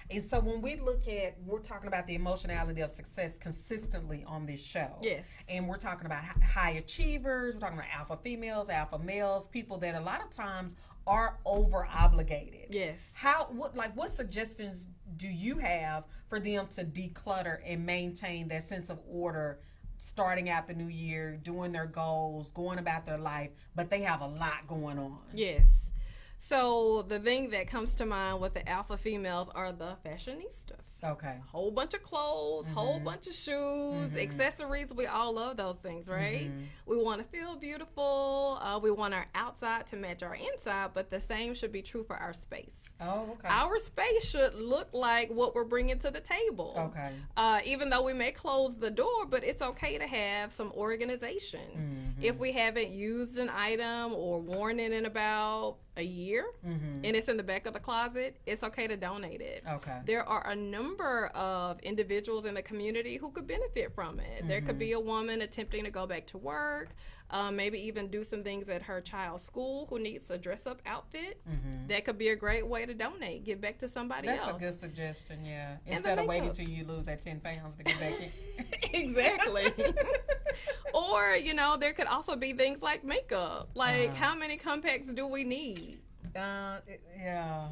Speaker 1: And so when we look at, we're talking about the emotionality of success consistently on this show.
Speaker 4: Yes.
Speaker 1: And we're talking about high achievers, we're talking about alpha females, alpha males, people that a lot of times are over obligated.
Speaker 4: Yes.
Speaker 1: What suggestions do you have for them to declutter and maintain that sense of order starting out the new year, doing their goals, going about their life, but they have a lot going on?
Speaker 4: Yes. So the thing that comes to mind with the alpha females are the fashionistas.
Speaker 1: Okay.
Speaker 4: Whole bunch of clothes, whole bunch of shoes, accessories. We all love those things, right? We want to feel beautiful. We want our outside to match our inside, but the same should be true for our space.
Speaker 1: Oh, okay.
Speaker 4: Our space should look like what we're bringing to the table.
Speaker 1: Okay.
Speaker 4: Even though we may close the door, but it's okay to have some organization. If we haven't used an item or worn it in about a year and it's in the back of the closet, it's okay to donate it.
Speaker 1: Okay.
Speaker 4: There are a number of individuals in the community who could benefit from it. There could be a woman attempting to go back to work, maybe even do some things at her child's school who needs a dress-up outfit. That could be a great way to donate, give back to somebody else.
Speaker 1: That's a good suggestion, yeah. Instead of waiting till you lose that 10 pounds to get back in.
Speaker 4: Exactly. Or, there could also be things like makeup. Like, how many compacts do we need?
Speaker 1: Yeah.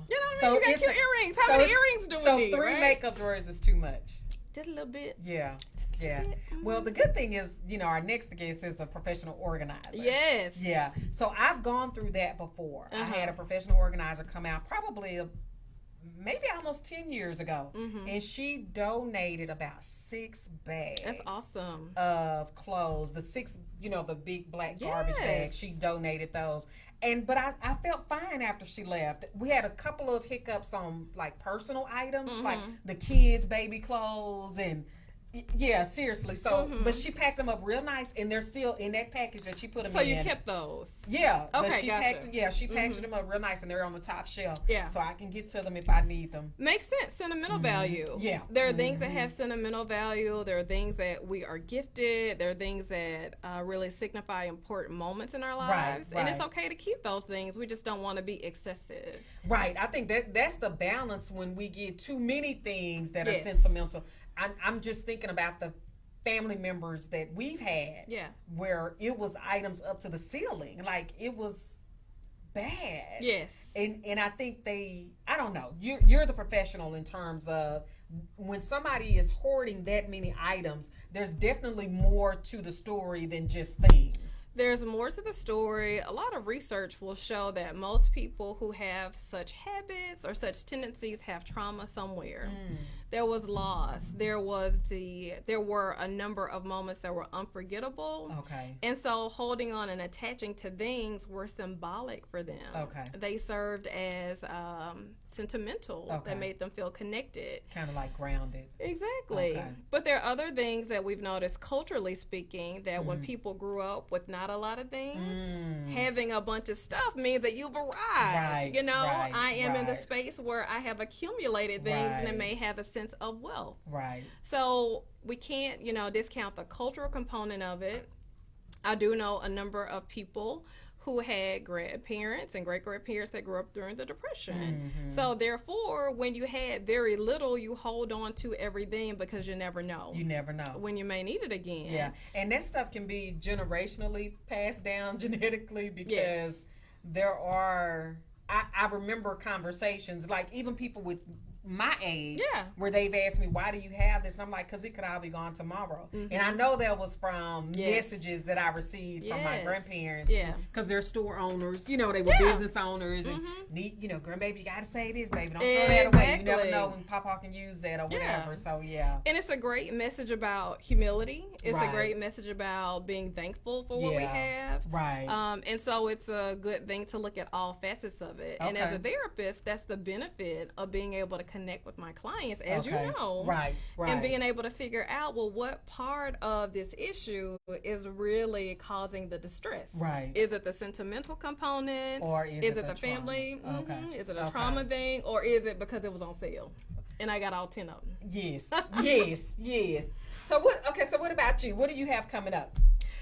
Speaker 4: You got cute earrings. How many earrings do we need?
Speaker 1: So 3 makeup drawers is too much.
Speaker 4: Just a little bit.
Speaker 1: Yeah. Well, the good thing is, our next guest is a professional organizer.
Speaker 4: Yes.
Speaker 1: Yeah. So I've gone through that before. I had a professional organizer come out probably maybe almost 10 years ago, and she donated about 6 bags.
Speaker 4: That's awesome.
Speaker 1: Of clothes. The 6, the big black garbage bags. She donated those. But I felt fine after she left. We had a couple of hiccups on like personal items, like the kids' baby clothes and yeah, seriously. So, but she packed them up real nice, and they're still in that package that she put them in.
Speaker 4: So you kept those?
Speaker 1: Yeah.
Speaker 4: Okay,
Speaker 1: but she
Speaker 4: gotcha.
Speaker 1: She packaged them up real nice, and they're on the top shelf.
Speaker 4: Yeah.
Speaker 1: So I can get to them if I need them.
Speaker 4: Makes sense. Sentimental value.
Speaker 1: Yeah.
Speaker 4: There are things that have sentimental value. There are things that we are gifted. There are things that really signify important moments in our lives.
Speaker 1: Right.
Speaker 4: And it's okay to keep those things. We just don't want to be excessive.
Speaker 1: Right. I think that's the balance when we get too many things that are
Speaker 4: Yes.
Speaker 1: sentimental. I'm just thinking about the family members that we've had where it was items up to the ceiling. Like, it was bad.
Speaker 4: Yes.
Speaker 1: And I think I don't know, you're the professional in terms of when somebody is hoarding that many items, there's definitely more to the story than just things.
Speaker 4: There's more to the story. A lot of research will show that most people who have such habits or such tendencies have trauma somewhere. There was loss. There were a number of moments that were unforgettable.
Speaker 1: Okay.
Speaker 4: And so holding on and attaching to things were symbolic for them.
Speaker 1: Okay.
Speaker 4: They served as sentimental.
Speaker 1: Okay.
Speaker 4: That made them feel connected.
Speaker 1: Kind of like grounded.
Speaker 4: Exactly.
Speaker 1: Okay.
Speaker 4: But there are other things that we've noticed culturally speaking that when people grew up with not a lot of things, having a bunch of stuff means that you've arrived.
Speaker 1: Right, right,
Speaker 4: I am in the
Speaker 1: right.
Speaker 4: space where I have accumulated things and it may have a sense of wealth.
Speaker 1: Right.
Speaker 4: So we can't, discount the cultural component of it. I do know a number of people who had grandparents and great-grandparents that grew up during the Depression. So therefore, when you had very little, you hold on to everything because you never know.
Speaker 1: You never know
Speaker 4: when you may need it again.
Speaker 1: Yeah, and that stuff can be generationally passed down genetically because there are, I remember conversations, like even people with my age, where they've asked me, why do you have this? And I'm like, because it could all be gone tomorrow. And I know that was from messages that I received from my grandparents, because they're store owners, they were business owners, and need, grandbaby, you got to say this, baby, don't throw that away. You never know when Papa can use that or whatever. So
Speaker 4: and it's a great message about humility. It's a great message about being thankful for what we have. And so it's a good thing to look at all facets of it. And as a therapist, that's the benefit of being able to connect with my clients, as you know, and being able to figure out, well, what part of this issue is really causing the distress? Is it the sentimental component,
Speaker 1: or
Speaker 4: is it the family? Is it a trauma thing, or is it because it was on sale? And I got all 10 of them.
Speaker 1: Yes, yes. So what? Okay, so what about you? What do you have coming up?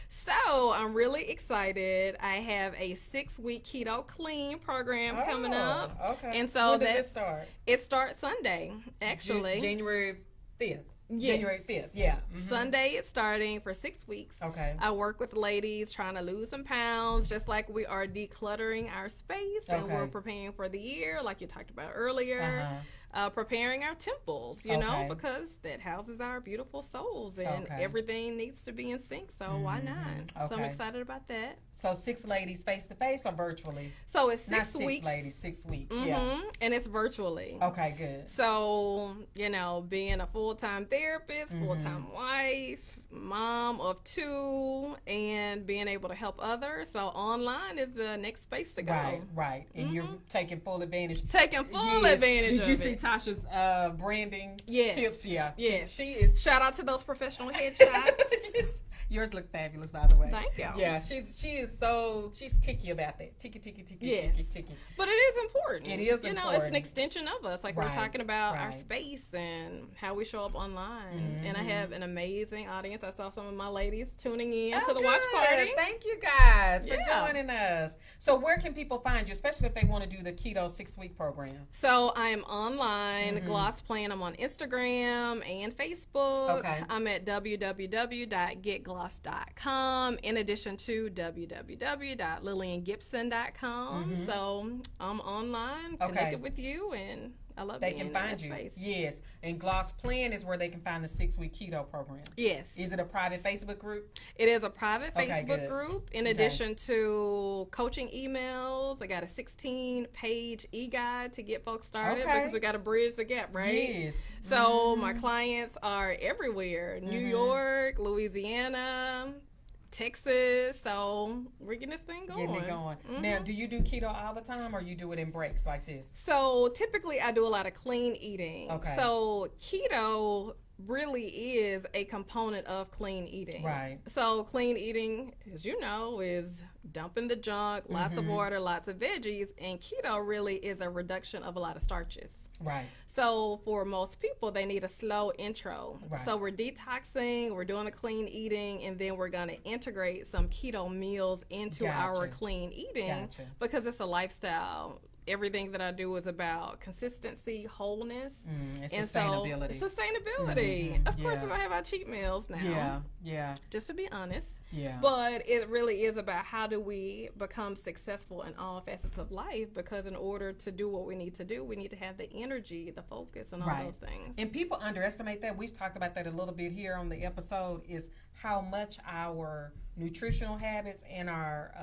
Speaker 4: So I'm really excited. I have a 6-week keto clean program coming up.
Speaker 1: Okay.
Speaker 4: And so
Speaker 1: when does it start?
Speaker 4: It starts Sunday, actually.
Speaker 1: January 5th.
Speaker 4: Yes.
Speaker 1: January 5th. Yeah.
Speaker 4: Sunday it's starting for 6 weeks.
Speaker 1: Okay.
Speaker 4: I work with ladies trying to lose some pounds, just like we are decluttering our space and we're preparing for the year, like you talked about earlier. Preparing our temples, you know, because that houses our beautiful souls and everything needs to be in sync. So why not? So I'm excited about that.
Speaker 1: So 6 ladies face to face or virtually?
Speaker 4: So it's
Speaker 1: Not
Speaker 4: 6
Speaker 1: 6
Speaker 4: weeks.
Speaker 1: ladies, 6 weeks. Yeah.
Speaker 4: And it's virtually.
Speaker 1: Okay, good.
Speaker 4: So, you know, being a full-time therapist, full-time wife, mom of 2, and being able to help others. So online is the next space to go.
Speaker 1: Right. And you're taking full advantage.
Speaker 4: Taking full advantage of
Speaker 1: Did you
Speaker 4: it.
Speaker 1: see Tasha's branding tips? Yeah.
Speaker 4: Yes.
Speaker 1: She is.
Speaker 4: Shout out to those professional headshots.
Speaker 1: Yours look fabulous, by the way.
Speaker 4: Thank you.
Speaker 1: Yeah, she's ticky about that. Ticky.
Speaker 4: But it is important.
Speaker 1: It is
Speaker 4: You know, it's an extension of us. Like we're talking about our space and how we show up online. And I have an amazing audience. I saw some of my ladies tuning in to the watch party.
Speaker 1: Thank you guys for joining us. So where can people find you, especially if they want to do the keto 6-week program?
Speaker 4: So I am online, Gloss Plan. I'm on Instagram and Facebook.
Speaker 1: Okay.
Speaker 4: I'm at www.getgloss.com, in addition to www.lilliangibson.com. So I'm online, connected with you, and I love
Speaker 1: they
Speaker 4: being
Speaker 1: can find
Speaker 4: in that
Speaker 1: you.
Speaker 4: space.
Speaker 1: Yes. And Gloss Plan is where they can find the 6-week keto program.
Speaker 4: Yes.
Speaker 1: Is it a private Facebook group?
Speaker 4: It is a private
Speaker 1: Okay,
Speaker 4: Facebook
Speaker 1: good.
Speaker 4: group. In addition to coaching emails, I got a 16-page e-guide to get folks started because we got to bridge the gap, right?
Speaker 1: Yes.
Speaker 4: So my clients are everywhere: New York, Louisiana, Texas. So we're getting this thing going.
Speaker 1: Getting it going. Now, do you do keto all the time, or you do it in breaks like this?
Speaker 4: So typically I do a lot of clean eating.
Speaker 1: Okay.
Speaker 4: So keto really is a component of clean eating.
Speaker 1: Right.
Speaker 4: So clean eating, as you know, is dumping the junk, lots of water, lots of veggies, and keto really is a reduction of a lot of starches.
Speaker 1: Right.
Speaker 4: So for most people, they need a slow intro.
Speaker 1: Right.
Speaker 4: So we're detoxing, we're doing a clean eating, and then we're going to integrate some keto meals into our clean eating because it's a lifestyle. Everything that I do is about consistency, wholeness,
Speaker 1: and
Speaker 4: sustainability. Of course, we're going to have our cheat meals now.
Speaker 1: Yeah.
Speaker 4: Just to be honest.
Speaker 1: Yeah.
Speaker 4: But it really is about how do we become successful in all facets of life, because in order to do what we need to do, we need to have the energy, the focus, and all those things.
Speaker 1: And people underestimate that. We've talked about that a little bit here on the episode, is how much our nutritional habits and our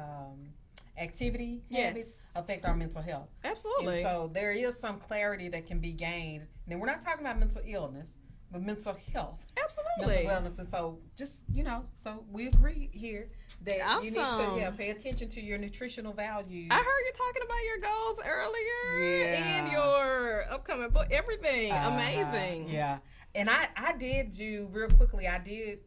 Speaker 1: activity habits affect our mental health.
Speaker 4: Absolutely.
Speaker 1: And so there is some clarity that can be gained. Now, we're not talking about mental illness, but mental health.
Speaker 4: Absolutely.
Speaker 1: Mental wellness. And so just, so we agree here that you need to pay attention to your nutritional values.
Speaker 4: I heard you talking about your goals earlier and your upcoming book, everything. Amazing.
Speaker 1: Yeah. And I did do, real quickly, I did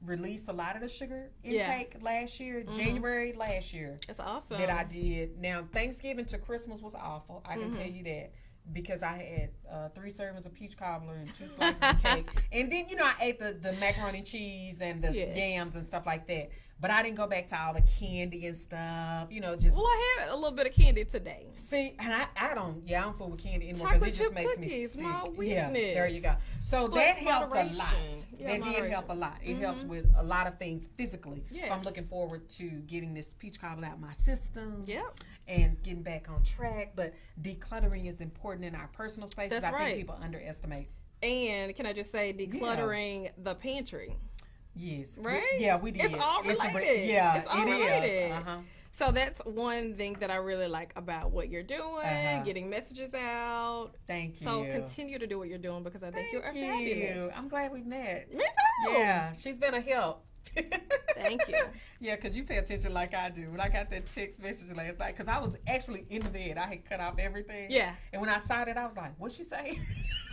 Speaker 1: release a lot of the sugar intake last year, January last year.
Speaker 4: That's awesome.
Speaker 1: That I did. Now, Thanksgiving to Christmas was awful. I can tell you that. Because I had 3 servings of peach cobbler and 2 slices of cake. And then, I ate the macaroni and cheese and the yams and stuff like that. But I didn't go back to all the candy and stuff, just.
Speaker 4: Well, I had a little bit of candy today.
Speaker 1: See, and I don't fool with candy anymore
Speaker 4: because
Speaker 1: it just makes me sick.
Speaker 4: My weakness.
Speaker 1: Yeah, there you go. So
Speaker 4: But
Speaker 1: that helped
Speaker 4: moderation.
Speaker 1: a lot.
Speaker 4: Yeah,
Speaker 1: that did help a lot. It helped with a lot of things physically.
Speaker 4: Yes.
Speaker 1: So I'm looking forward to getting this peach cobbler out of my system.
Speaker 4: Yep.
Speaker 1: And getting back on track. But decluttering is important in our personal spaces.
Speaker 4: That's right.
Speaker 1: I think people underestimate.
Speaker 4: And can I just say, decluttering the pantry.
Speaker 1: Yes.
Speaker 4: Right?
Speaker 1: Yeah, we did.
Speaker 4: It's all related. It's all related. So that's one thing that I really like about what you're doing, getting messages out.
Speaker 1: Thank you.
Speaker 4: So continue to do what you're doing, because I think you're fabulous.
Speaker 1: I'm glad we've met.
Speaker 4: Me too.
Speaker 1: Yeah, she's been a help.
Speaker 4: Thank you.
Speaker 1: Yeah, because you pay attention like I do. When I got that text message last night, because I was actually in the bed. I had cut off everything.
Speaker 4: Yeah.
Speaker 1: And when I saw it, I was like, what'd she say?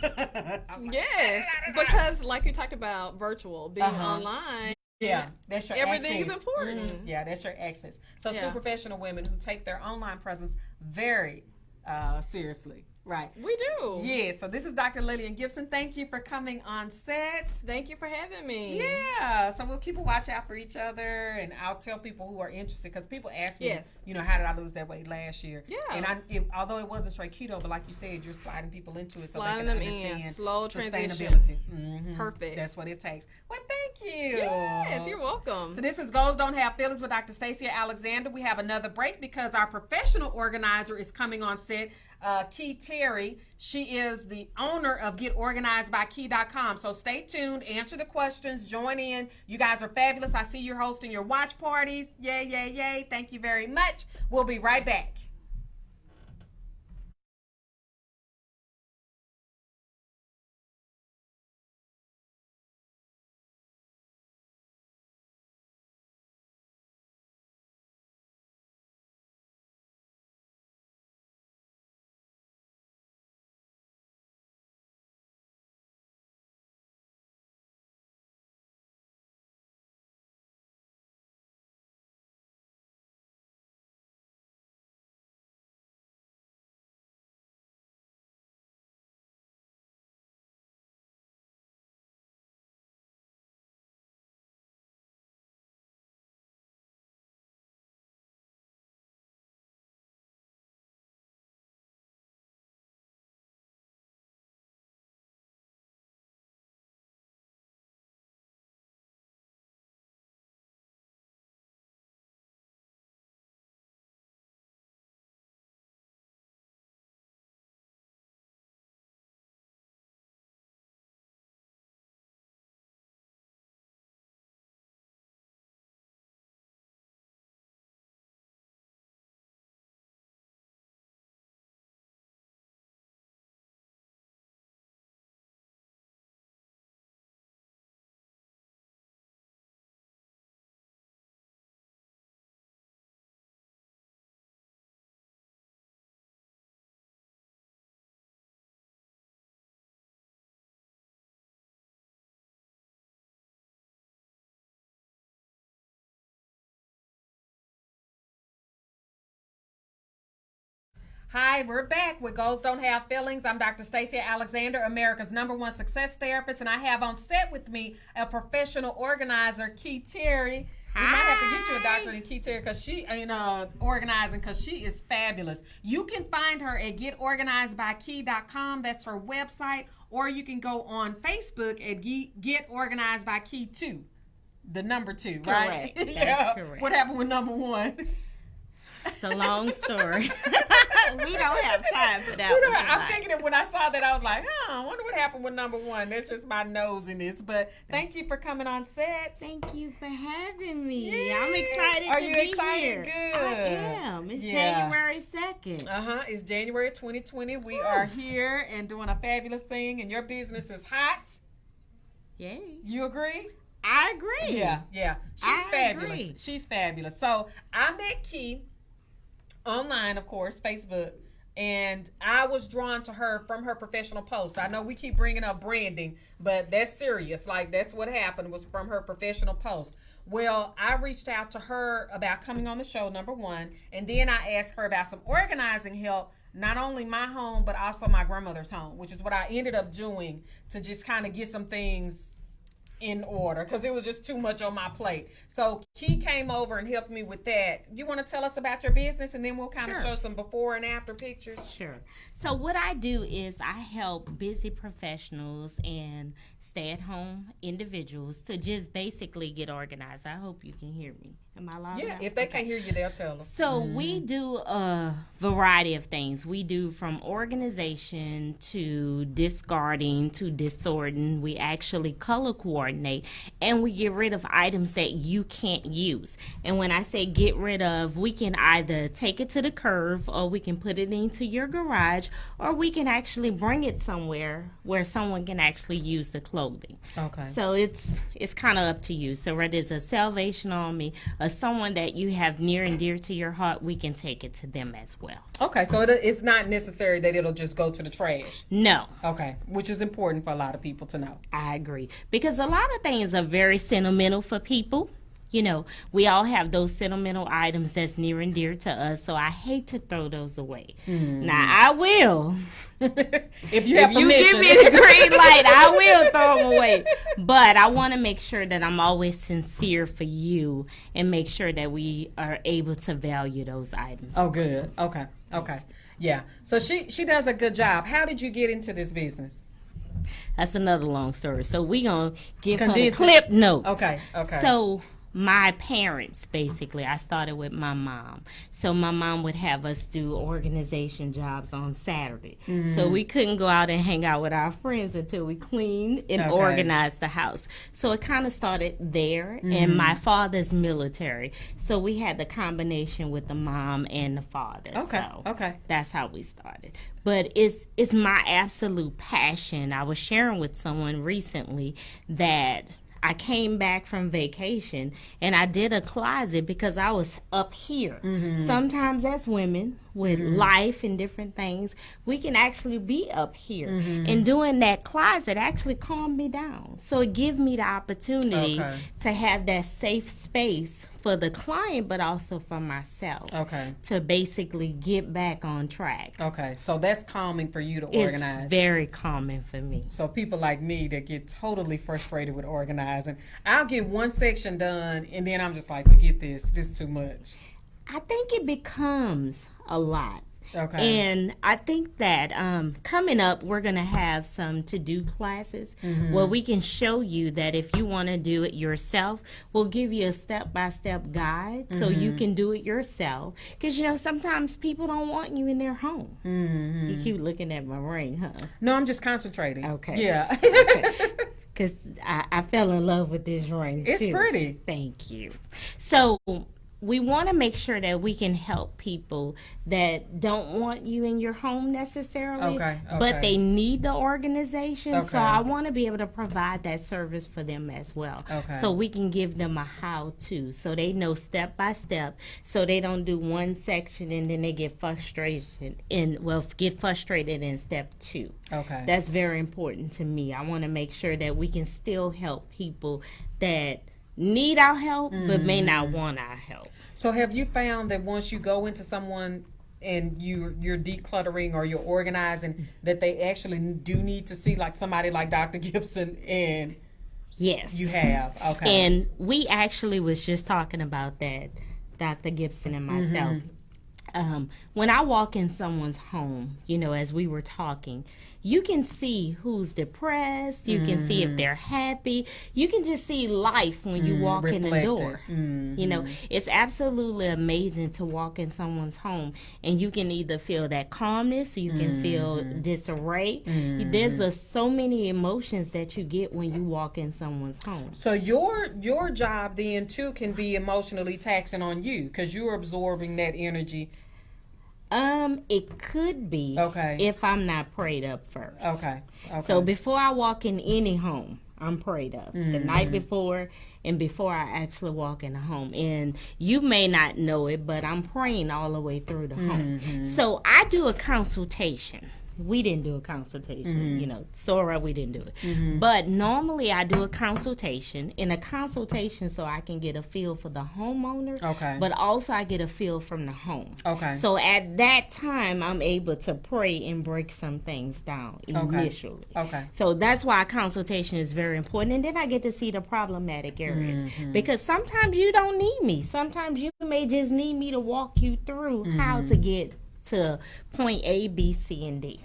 Speaker 1: I was like,
Speaker 4: yes, because like you talked about virtual, being online.
Speaker 1: Yeah, that's your
Speaker 4: everything's
Speaker 1: access.
Speaker 4: important.
Speaker 1: Yeah, that's your access. So
Speaker 4: Yeah.
Speaker 1: 2 professional women who take their online presence very, Seriously. Right.
Speaker 4: We do.
Speaker 1: Yeah, so this is Dr. Lillian Gibson. Thank you for coming on set.
Speaker 4: Thank you for having me.
Speaker 1: Yeah, so we'll keep a watch out for each other, and I'll tell people who are interested, because people ask me,
Speaker 4: Yes.
Speaker 1: how did I lose that weight last year?
Speaker 4: Yeah.
Speaker 1: And although it wasn't straight keto, but like you said, you're sliding people into it
Speaker 4: Sliding
Speaker 1: so
Speaker 4: them
Speaker 1: they can
Speaker 4: in.
Speaker 1: understand
Speaker 4: Slow transition.
Speaker 1: sustainability. Mhm.
Speaker 4: Perfect.
Speaker 1: That's what it takes. Well, thank you.
Speaker 4: Yes, you're welcome.
Speaker 1: So this is Goals Don't Have Feelings with Dr. Stacia Alexander. We have another break because our professional organizer is coming on set. Key Terry. She is the owner of GetOrganizedByKey.com. So stay tuned, answer the questions, join in. You guys are fabulous. I see you're hosting your watch parties. Yay, yay, yay. Thank you very much. We'll be right back. Hi, we're back with Goals Don't Have Feelings. I'm Dr. Stacia Alexander, America's #1 success therapist, and I have on set with me a professional organizer, Key Terry. We might have to get you a doctorate in Key Terry because she organizing, because she is fabulous. You can find her at GetOrganizedByKey.com. That's her website, or you can go on Facebook at Get Organized by Key 2. The number 2, right?
Speaker 5: Correct.
Speaker 1: Yeah.
Speaker 5: That's correct.
Speaker 1: What happened with number 1?
Speaker 5: It's a long story. We don't have time for that one
Speaker 1: I'm
Speaker 5: tonight.
Speaker 1: thinking that when I saw that, I was like, I wonder what happened with number 1. That's just my nose in this. But thank you for coming on set.
Speaker 5: Thank you for having me.
Speaker 1: Yes.
Speaker 5: I'm excited
Speaker 1: Are
Speaker 5: to
Speaker 1: you
Speaker 5: be
Speaker 1: excited?
Speaker 5: here.
Speaker 1: Good.
Speaker 5: I am. It's
Speaker 1: Yeah.
Speaker 5: January 2nd.
Speaker 1: It's January 2020. We are here and doing a fabulous thing, and your business is hot.
Speaker 5: Yay.
Speaker 1: You agree?
Speaker 5: I agree.
Speaker 1: Yeah. She's
Speaker 5: I
Speaker 1: fabulous.
Speaker 5: agree.
Speaker 1: She's fabulous. So I met Key online, of course, Facebook, and I was drawn to her from her professional post. I know we keep bringing up branding, but that's serious. Like, that's what happened, was from her professional post. Well, I reached out to her about coming on the show, number 1, and then I asked her about some organizing help, not only my home, but also my grandmother's home, which is what I ended up doing to just kind of get some things in order, because it was just too much on my plate. So Key came over and helped me with that. You want to tell us about your business, and then we'll kind of
Speaker 5: Sure.
Speaker 1: show some before and after pictures?
Speaker 5: Sure. So what I do is I help busy professionals and stay-at-home individuals to just basically get organized. I hope you can hear me. Am I loud
Speaker 1: Yeah,
Speaker 5: enough?
Speaker 1: if they
Speaker 5: Okay.
Speaker 1: can't hear you, they'll tell us.
Speaker 5: So we do a variety of things. We do from organization to discarding to disordering. We actually color coordinate, and we get rid of items that you can't use. And when I say get rid of, we can either take it to the curb, or we can put it into your garage, or we can actually bring it somewhere where someone can actually use the clothing.
Speaker 1: Okay.
Speaker 5: So it's kind of up to you. So whether it's a Salvation Army or someone that you have near and dear to your heart, we can take it to them as well.
Speaker 1: Okay, so it's not necessary that it'll just go to the trash.
Speaker 5: No,
Speaker 1: Okay, which is important for a lot of people to know.
Speaker 5: I agree. Because a lot of things are very sentimental for people. You know, we all have those sentimental items that's near and dear to us, so I hate to throw those away. Now, I will.
Speaker 1: If you have
Speaker 5: If you
Speaker 1: permission.
Speaker 5: give me the green light, I will throw them away. But I want to make sure that I'm always sincere for you and make sure that we are able to value those items.
Speaker 1: Oh, good. Okay. Yeah. So she does a good job. How did you get into this business?
Speaker 5: That's another long story. So we going to give her the
Speaker 1: Condense it.
Speaker 5: clip notes.
Speaker 1: Okay.
Speaker 5: So my parents, basically, I started with my mom. So my mom would have us do organization jobs on Saturday. So we couldn't go out and hang out with our friends until we cleaned and organized the house. So it kind of started there. And my father's military. So we had the combination with the mom and the father. So that's how we started. But it's my absolute passion. I was sharing with someone recently that I came back from vacation and I did a closet because I was up here. Sometimes as women with life and different things, we can actually be up here. And doing that closet actually calmed me down. So it gives me the opportunity to have that safe space for the client, but also for myself. To basically get back on track.
Speaker 1: So that's calming for you to organize.
Speaker 5: It's very calming for me.
Speaker 1: So people like me that get totally frustrated with organizing, I'll get one section done and then I'm just like, forget this. This is too much.
Speaker 5: I think it becomes a lot.
Speaker 1: Okay.
Speaker 5: And I think that coming up, we're going to have some to-do classes where we can show you that if you want to do it yourself, we'll give you a step-by-step guide so you can do it yourself. Because, you know, sometimes people don't want you in their home. You keep looking at my ring, huh?
Speaker 1: No, I'm just concentrating.
Speaker 5: Okay.
Speaker 1: Yeah.
Speaker 5: Because I fell in love with this ring, too.
Speaker 1: It's pretty.
Speaker 5: Thank you. So we want to make sure that we can help people that don't want you in your home necessarily, but they need the organization. So I want to be able to provide that service for them as well. So we can give them a how-to so they know step by step, so they don't do one section and then they get frustrated in step 2. That's very important to me. I want to make sure that we can still help people that need our help but may not want our help.
Speaker 1: So have you found that once you go into someone and you're decluttering or you're organizing, that they actually do need to see like somebody like Dr. Gibson? And
Speaker 5: yes,
Speaker 1: you have.
Speaker 5: And we actually was just talking about that, Dr. Gibson and myself. When I walk in someone's home, you know, as we were talking, you can see who's depressed. You can see if they're happy. You can just see life when you walk in the door. You know, it's absolutely amazing to walk in someone's home and you can either feel that calmness or you can feel disarray. There's so many emotions that you get when you walk in someone's home.
Speaker 1: So your job then too can be emotionally taxing on you because you're absorbing that energy.
Speaker 5: It could be if I'm not prayed up first. So before I walk in any home, I'm prayed up the night before and before I actually walk in the home. And you may not know it, but I'm praying all the way through the home. So I do a consultation. We didn't do a consultation, you know, Sora, we didn't do it. But normally I do a consultation, so I can get a feel for the homeowner, but also I get a feel from the home. So at that time, I'm able to pray and break some things down initially. So that's why a consultation is very important. And then I get to see the problematic areas. Because sometimes you don't need me. Sometimes you may just need me to walk you through how to get to point A, B, C, and D.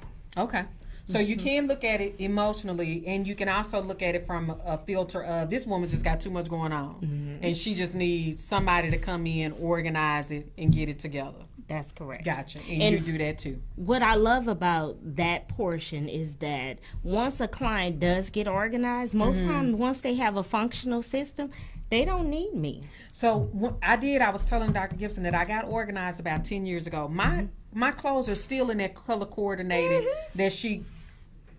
Speaker 1: So you can look at it emotionally, and you can also look at it from a filter of this woman just got too much going on, and she just needs somebody to come in, organize it, and get it together.
Speaker 5: That's correct.
Speaker 1: Gotcha. And you do that too.
Speaker 5: What I love about that portion is that once a client does get organized, most times once they have a functional system, they don't need me.
Speaker 1: So I was telling Dr. Gibson that I got organized about 10 years ago. My clothes are still in that color coordinated that she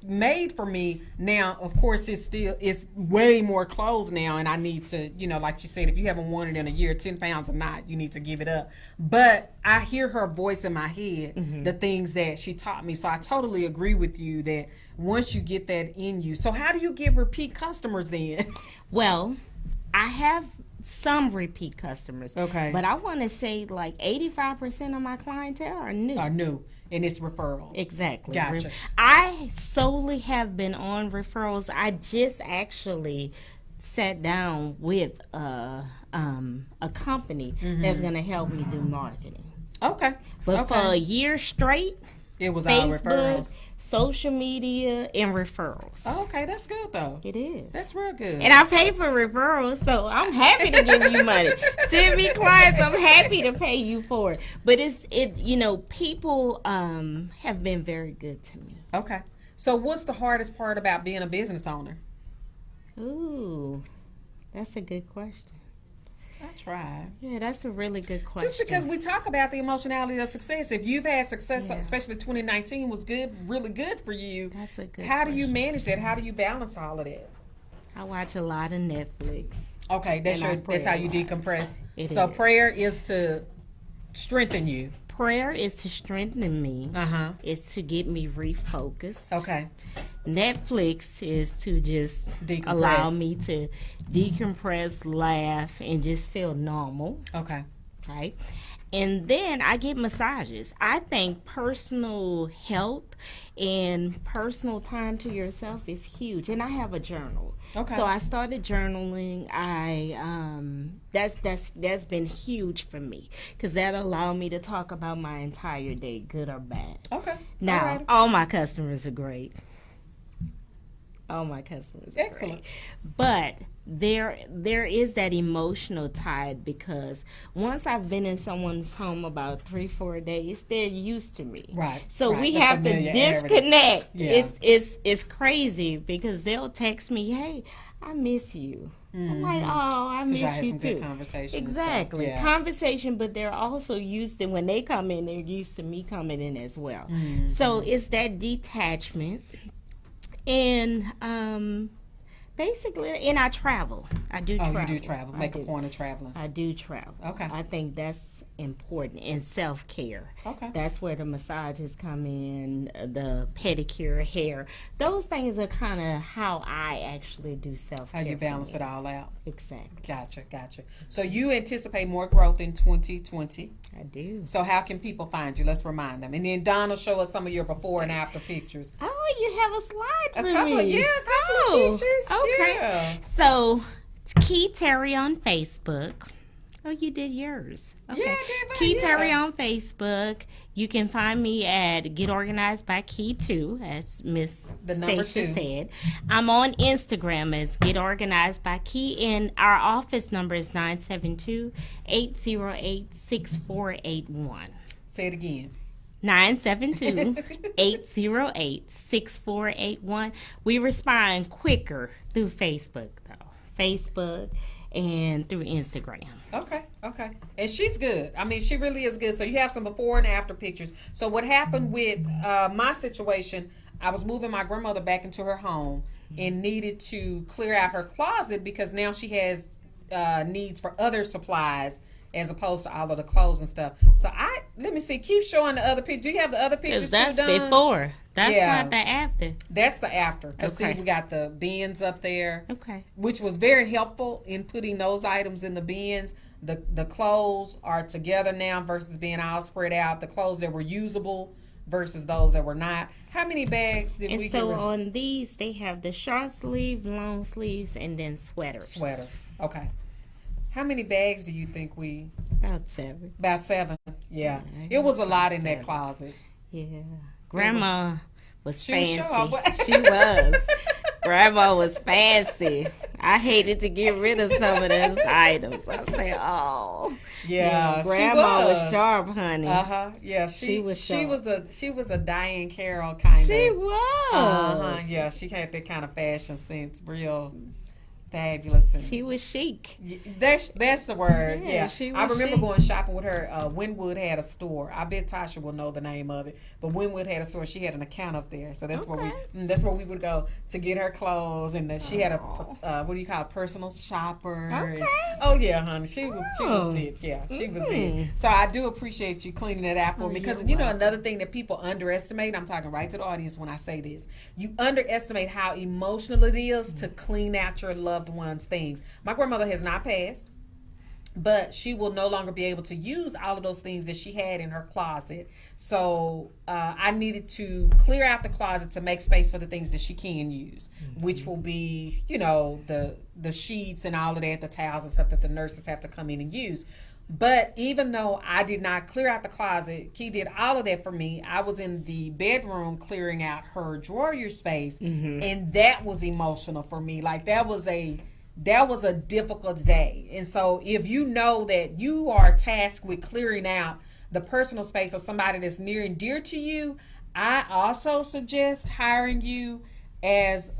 Speaker 1: made for me. Now, of course, it's way more clothes now, and I need to, you know, like she said, if you haven't worn it in a year, 10 pounds or not, you need to give it up. But I hear her voice in my head, the things that she taught me. So I totally agree with you that once you get that in you. So how do you get repeat customers then?
Speaker 5: Well, I have some repeat customers.
Speaker 1: Okay.
Speaker 5: But I want to say like 85% of my clientele are new.
Speaker 1: Are new, and it's referral.
Speaker 5: Exactly.
Speaker 1: Gotcha.
Speaker 5: I solely have been on referrals. I just actually sat down with a company that's going to help me do marketing.
Speaker 1: Okay.
Speaker 5: But for a year straight,
Speaker 1: it was all
Speaker 5: Facebook,
Speaker 1: referrals.
Speaker 5: social media, and referrals.
Speaker 1: Oh, okay, that's good though.
Speaker 5: It is.
Speaker 1: That's real good.
Speaker 5: And I pay for referrals, so I'm happy to give you money. Send me clients, I'm happy to pay you for it. But people have been very good to me.
Speaker 1: Okay. So what's the hardest part about being a business owner?
Speaker 5: Ooh, that's a good question.
Speaker 1: I tried.
Speaker 5: Yeah, that's a really good question.
Speaker 1: Just because we talk about the emotionality of success. If you've had success,
Speaker 5: Yeah.
Speaker 1: especially 2019 was good, really good for you.
Speaker 5: That's a good
Speaker 1: How do you
Speaker 5: question.
Speaker 1: manage that? How do you balance all of that?
Speaker 5: I watch a lot of Netflix.
Speaker 1: Okay, that's
Speaker 5: And I pray
Speaker 1: how
Speaker 5: a
Speaker 1: you
Speaker 5: lot.
Speaker 1: decompress.
Speaker 5: It
Speaker 1: So
Speaker 5: is.
Speaker 1: prayer is to strengthen you.
Speaker 5: Prayer is to strengthen me.
Speaker 1: Uh-huh.
Speaker 5: It's to get me refocused.
Speaker 1: Okay.
Speaker 5: Netflix is to just
Speaker 1: Decompress.
Speaker 5: allow me to decompress, laugh, and just feel normal,
Speaker 1: Okay.
Speaker 5: right? And then I get massages. I think personal health and personal time to yourself is huge. And I have a journal.
Speaker 1: Okay.
Speaker 5: So I started journaling. That's been huge for me because that allowed me to talk about my entire day, good or bad.
Speaker 1: Okay.
Speaker 5: Now,
Speaker 1: Alrighty.
Speaker 5: all my customers are great. All my customers are
Speaker 1: Excellent.
Speaker 5: great. But there is that emotional tide because once I've been in someone's home about 3-4 days, they're used to me.
Speaker 1: Right,
Speaker 5: So
Speaker 1: right.
Speaker 5: we
Speaker 1: The
Speaker 5: have to
Speaker 1: familiarity.
Speaker 5: disconnect.
Speaker 1: Yeah.
Speaker 5: It's crazy because they'll text me, "Hey, I miss you." I'm like, "Oh, I miss
Speaker 1: y'all had
Speaker 5: you
Speaker 1: some
Speaker 5: too."
Speaker 1: good conversation and stuff.
Speaker 5: Exactly.
Speaker 1: Yeah.
Speaker 5: Conversation, but they're also used to when they come in, they're used to me coming in as well.
Speaker 1: Mm-hmm.
Speaker 5: So it's that detachment. And basically, and I travel. I do
Speaker 1: Oh,
Speaker 5: travel.
Speaker 1: you do travel.
Speaker 5: I
Speaker 1: Make a
Speaker 5: do.
Speaker 1: point of traveling.
Speaker 5: I do travel.
Speaker 1: Okay.
Speaker 5: I think that's important. And self-care.
Speaker 1: Okay.
Speaker 5: That's where the massages come in, the pedicure, hair. Those things are kind of how I actually do self-care.
Speaker 1: How you
Speaker 5: for
Speaker 1: balance
Speaker 5: me.
Speaker 1: it all out.
Speaker 5: Exactly.
Speaker 1: Gotcha. So you anticipate more growth in 2020.
Speaker 5: I do.
Speaker 1: So how can people find you? Let's remind them. And then Donna, show us some of your before and after pictures.
Speaker 5: Oh, you have a slide
Speaker 1: A
Speaker 5: for
Speaker 1: couple
Speaker 5: me.
Speaker 1: of pictures.
Speaker 5: Okay.
Speaker 1: Yeah.
Speaker 5: So, Key Terry on Facebook. Oh, you did yours. Okay.
Speaker 1: Yeah, I did mine,
Speaker 5: Key
Speaker 1: yeah.
Speaker 5: Terry on Facebook. You can find me at Get Organized by Key 2, as Miss
Speaker 1: The number
Speaker 5: Stacia
Speaker 1: 2.
Speaker 5: said. I'm on Instagram as Get Organized by Key, and our office number is 972-808-6481.
Speaker 1: Say it again.
Speaker 5: 972-808-6481. We respond quicker through Facebook, though. Facebook and through Instagram.
Speaker 1: Okay. And she's good. I mean, she really is good. So you have some before and after pictures. So what happened with my situation, I was moving my grandmother back into her home and needed to clear out her closet because now she has needs for other supplies as opposed to all of the clothes and stuff. So let me see, keep showing the other pictures. Do you have the other pictures
Speaker 5: That's
Speaker 1: too, Don?
Speaker 5: before. That's
Speaker 1: Yeah.
Speaker 5: not the after.
Speaker 1: That's the after. Because
Speaker 5: Okay.
Speaker 1: see, we got the bins up there.
Speaker 5: Okay.
Speaker 1: Which was very helpful in putting those items in the bins. The clothes are together now versus being all spread out. The clothes that were usable versus those that were not. How many bags did
Speaker 5: And
Speaker 1: we
Speaker 5: so
Speaker 1: get?
Speaker 5: on these, they have the short sleeve, long sleeves, and then sweaters.
Speaker 1: Sweaters. Okay. How many bags do you think we?
Speaker 5: About 7.
Speaker 1: About 7. Yeah.
Speaker 5: Yeah,
Speaker 1: It was a lot in
Speaker 5: 7.
Speaker 1: that closet.
Speaker 5: Yeah. Grandma was
Speaker 1: She was
Speaker 5: fancy.
Speaker 1: sure.
Speaker 5: She was. Grandma was fancy. I hated to get rid of some of those items. I said, "Oh,
Speaker 1: Yeah,
Speaker 5: Grandma
Speaker 1: she
Speaker 5: was sharp, honey.
Speaker 1: Yeah,
Speaker 5: She was
Speaker 1: she
Speaker 5: sharp.
Speaker 1: was a Diane Carroll kind of.
Speaker 5: She was.
Speaker 1: Yeah, she had that kind of fashion sense, real fabulous. And
Speaker 5: She was chic.
Speaker 1: that's the word.
Speaker 5: Yeah,
Speaker 1: Yeah,
Speaker 5: she
Speaker 1: I
Speaker 5: was
Speaker 1: remember
Speaker 5: chic.
Speaker 1: going shopping with her. Winwood had a store. I bet Tasha will know the name of it. But Winwood had a store. She had an account up there, so that's
Speaker 5: Okay.
Speaker 1: that's where we would go to get her clothes. And she had a what do you call it, personal shopper.
Speaker 5: Okay.
Speaker 1: Oh yeah, honey, she was
Speaker 5: Oh.
Speaker 1: it. Yeah, she was
Speaker 5: Mhm.
Speaker 1: it. So I do appreciate you cleaning it out for me because
Speaker 5: you're
Speaker 1: you know
Speaker 5: welcome.
Speaker 1: another thing that people underestimate. I'm talking right to the audience when I say this. You underestimate how emotional it is to clean out your loved one's things. My grandmother has not passed. but she will no longer be able to use all of those things that she had in her closet. So I needed to clear out the closet to make space for the things that she can use, which will be, you know, the sheets and all of that, the towels and stuff that the nurses have to come in and use. But even though I did not clear out the closet, Key did all of that for me. I was in the bedroom clearing out her drawer space, and that was emotional for me. Like that was a difficult day. And so if you know that you are tasked with clearing out the personal space of somebody that's near and dear to you, I also suggest hiring you as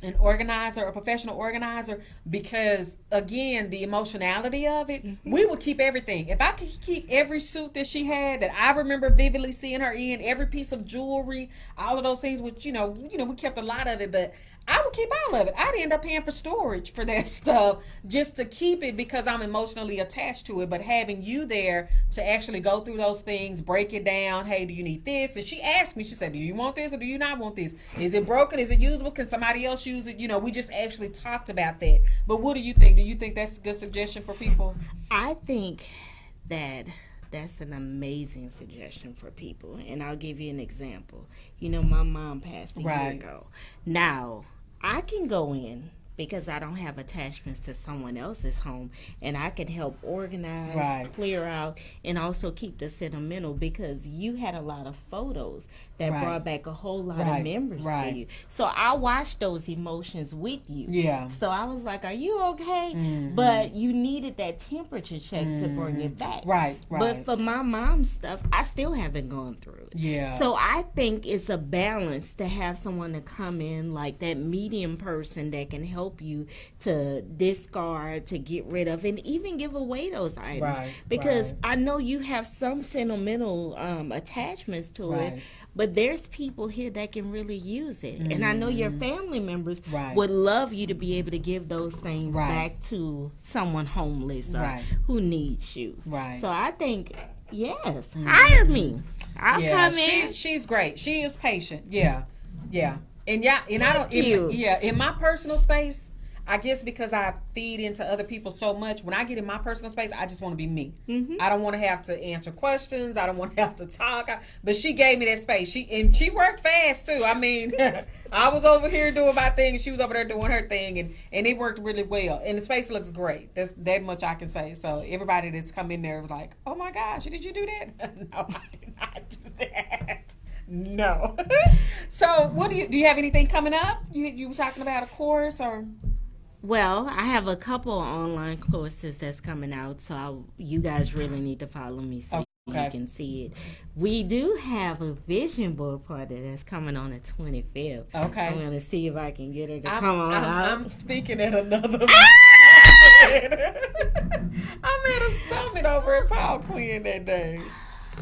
Speaker 1: an organizer, a professional organizer, because again, the emotionality of it, we would keep everything. If I could keep every suit that she had that I remember vividly seeing her in, every piece of jewelry, all of those things, which, you know, we kept a lot of it, but I would keep all of it. I'd end up paying for storage for that stuff just to keep it because I'm emotionally attached to it. But having you there to actually go through those things, break it down. Hey, do you need this? And she asked me, she said, do you want this or do you not want this? Is it broken? Is it usable? Can somebody else use it? You know, we just actually talked about that. But what do you think? Do you think that's a good suggestion for people?
Speaker 5: I think that that's an amazing suggestion for people. And I'll give you an example. You know, my mom passed a year ago. Now, I can go in because I don't have attachments to someone else's home, and I can help organize, clear out, and also keep the sentimental, because you had a lot of photos that brought back a whole lot of memories for you. So I watched those emotions with you. Yeah. So I was like, are you okay? But you needed that temperature check to bring it back. Right. But for my mom's stuff, I still haven't gone through it. Yeah. So I think it's a balance to have someone to come in, like that medium person that can help you to discard, to get rid of, and even give away those items. Because I know you have some sentimental attachments to it, but there's people here that can really use it. And I know your family members would love you to be able to give those things back to someone homeless or who needs shoes. So I think, yes, hire me. I'll come in.
Speaker 1: She's great. She is patient. Yeah. And I don't. In my personal space, I guess because I feed into other people so much, when I get in my personal space, I just want to be me. I don't want to have to answer questions. I don't want to have to talk. But she gave me that space. She worked fast too. I mean, I was over here doing my thing, and she was over there doing her thing, and it worked really well. And the space looks great. That's that much I can say. So everybody that's come in there was like, "Oh my gosh, did you do that?" No, I did not do that. No. So what do you have anything coming up? You were talking about a course or?
Speaker 5: Well, I have a couple of online courses that's coming out, so you guys really need to follow me so you can see it. We do have a vision board party that's coming on the 25th. Okay. I'm going to see if I can get her to come on out.
Speaker 1: I'm speaking at another I'm at a summit over at Paul Quinn that day.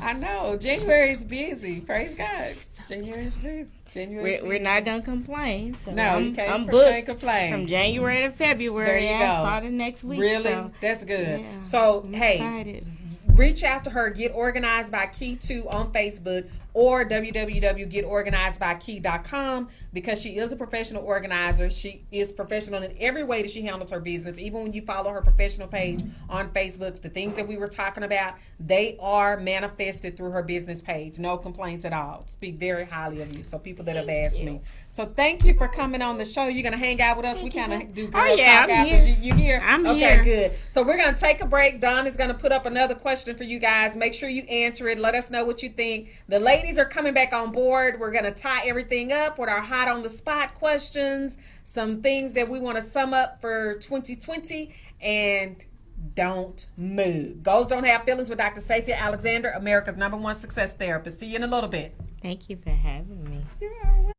Speaker 1: I know. January's busy. Praise God. January's busy.
Speaker 5: We're not gonna complain. So
Speaker 1: no,
Speaker 5: I'm booked from January to February.
Speaker 1: There you go.
Speaker 5: Starting next week.
Speaker 1: Really?
Speaker 5: So,
Speaker 1: that's good.
Speaker 5: Yeah,
Speaker 1: so
Speaker 5: I'm
Speaker 1: hey,
Speaker 5: excited.
Speaker 1: Reach out to her. Get Organized by Key 2 on Facebook or www.getorganizedbykey.com, because she is a professional organizer. She is professional in every way that she handles her business. Even when you follow her professional page on Facebook, the things that we were talking about, they are manifested through her business page. No complaints at all. Speak very highly of you. So people that have asked me. So thank you for coming on the show. You're going to hang out with us. We kind of do girl talk after you here.
Speaker 5: I'm
Speaker 1: here.
Speaker 5: Okay,
Speaker 1: good. So we're going to take a break. Dawn is going to put up another question for you guys. Make sure you answer it. Let us know what you think. The ladies are coming back on board. We're going to tie everything up with our hot on the spot questions, some things that we want to sum up for 2020, and don't move. Goals Don't Have Feelings with Dr. Stacia Alexander, America's #1 success therapist. See you in a little bit.
Speaker 5: Thank you for having me.
Speaker 1: Yeah.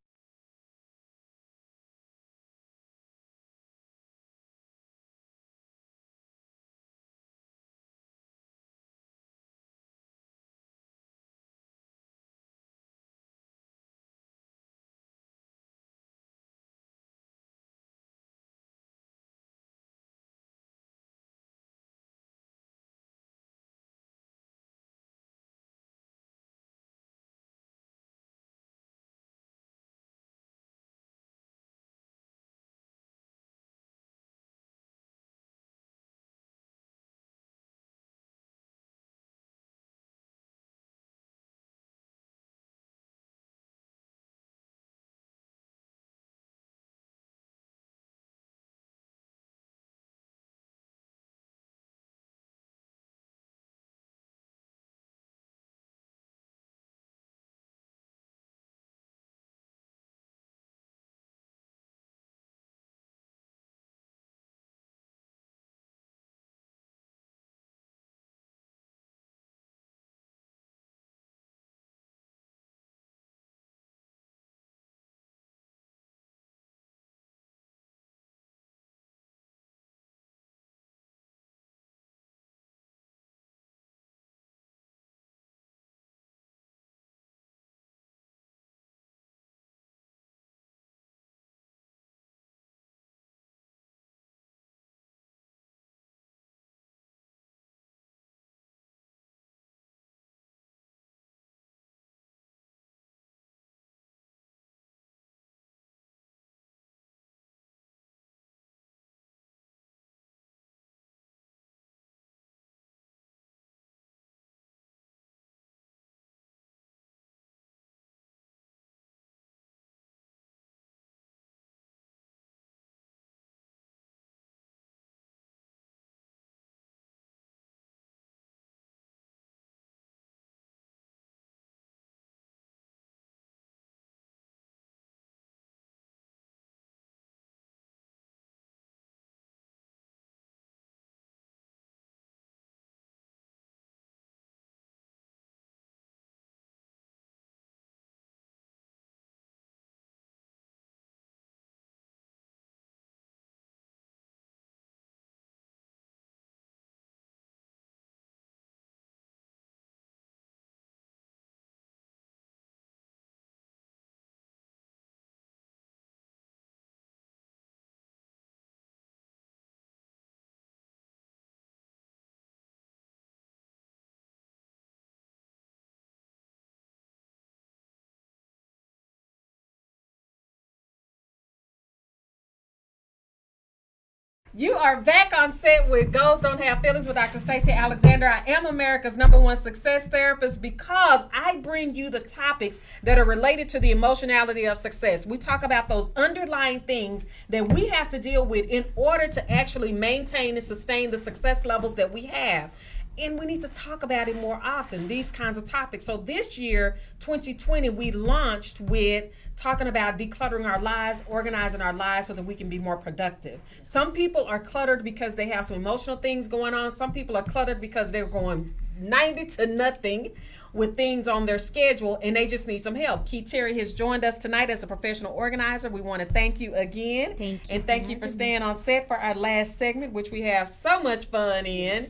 Speaker 1: You are back on set with Goals Don't Have Feelings with Dr. Stacey Alexander. I am America's #1 success therapist because I bring you the topics that are related to the emotionality of success. We talk about those underlying things that we have to deal with in order to actually maintain and sustain the success levels that we have. And we need to talk about it more often, these kinds of topics. So this year, 2020, we launched with talking about decluttering our lives, organizing our lives so that we can be more productive. Some people are cluttered because they have some emotional things going on. Some people are cluttered because they're going 90 to nothing with things on their schedule and they just need some help. Key Terry has joined us tonight as a professional organizer. We want to thank you again.
Speaker 5: Thank you.
Speaker 1: And thank you for staying on set for our last segment, which we have so much fun in.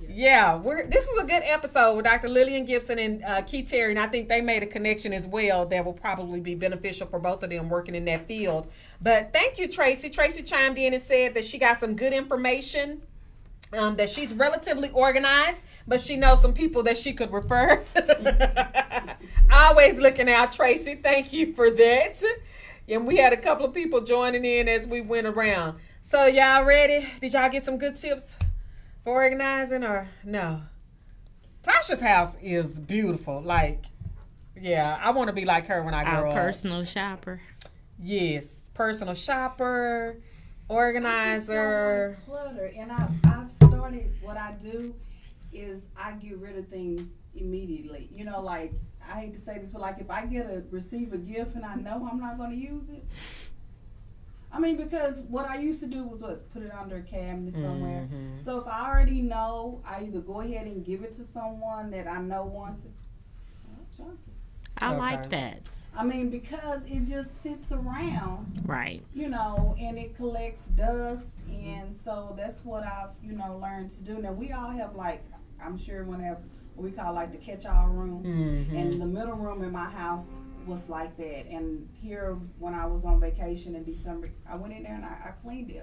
Speaker 1: Yeah, this is a good episode with Dr. Lillian Gibson and Key Terry, and I think they made a connection as well that will probably be beneficial for both of them working in that field. But thank you, Tracy. Tracy chimed in and said that she got some good information, that she's relatively organized, but she knows some people that she could refer. Always looking out, Tracy. Thank you for that. And we had a couple of people joining in as we went around. So y'all ready? Did y'all get some good tips for organizing or no? Tasha's house is beautiful. Like, yeah, I want to be like her when I grow up.
Speaker 5: Our personal shopper.
Speaker 1: Yes, personal shopper, organizer.
Speaker 2: I just don't like clutter, and I've started. What I do is I get rid of things immediately. You know, like I hate to say this, but like if I receive a gift and I know I'm not going to use it. I mean, because what I used to do was put it under a cabinet somewhere.
Speaker 1: Mm-hmm.
Speaker 2: So if I already know, I either go ahead and give it to someone that I know wants it. I'll chunk it.
Speaker 5: I
Speaker 1: Okay.
Speaker 5: like that.
Speaker 2: I mean, because it just sits around,
Speaker 5: Right.
Speaker 2: you know, and it collects dust, and so that's what I've, learned to do. Now, we all have, like, I'm sure everyone have what we call, like, the catch-all room,
Speaker 1: Mm-hmm.
Speaker 2: and the middle room in my house was like that. And here, when I was on vacation in December, I went in there and I cleaned it.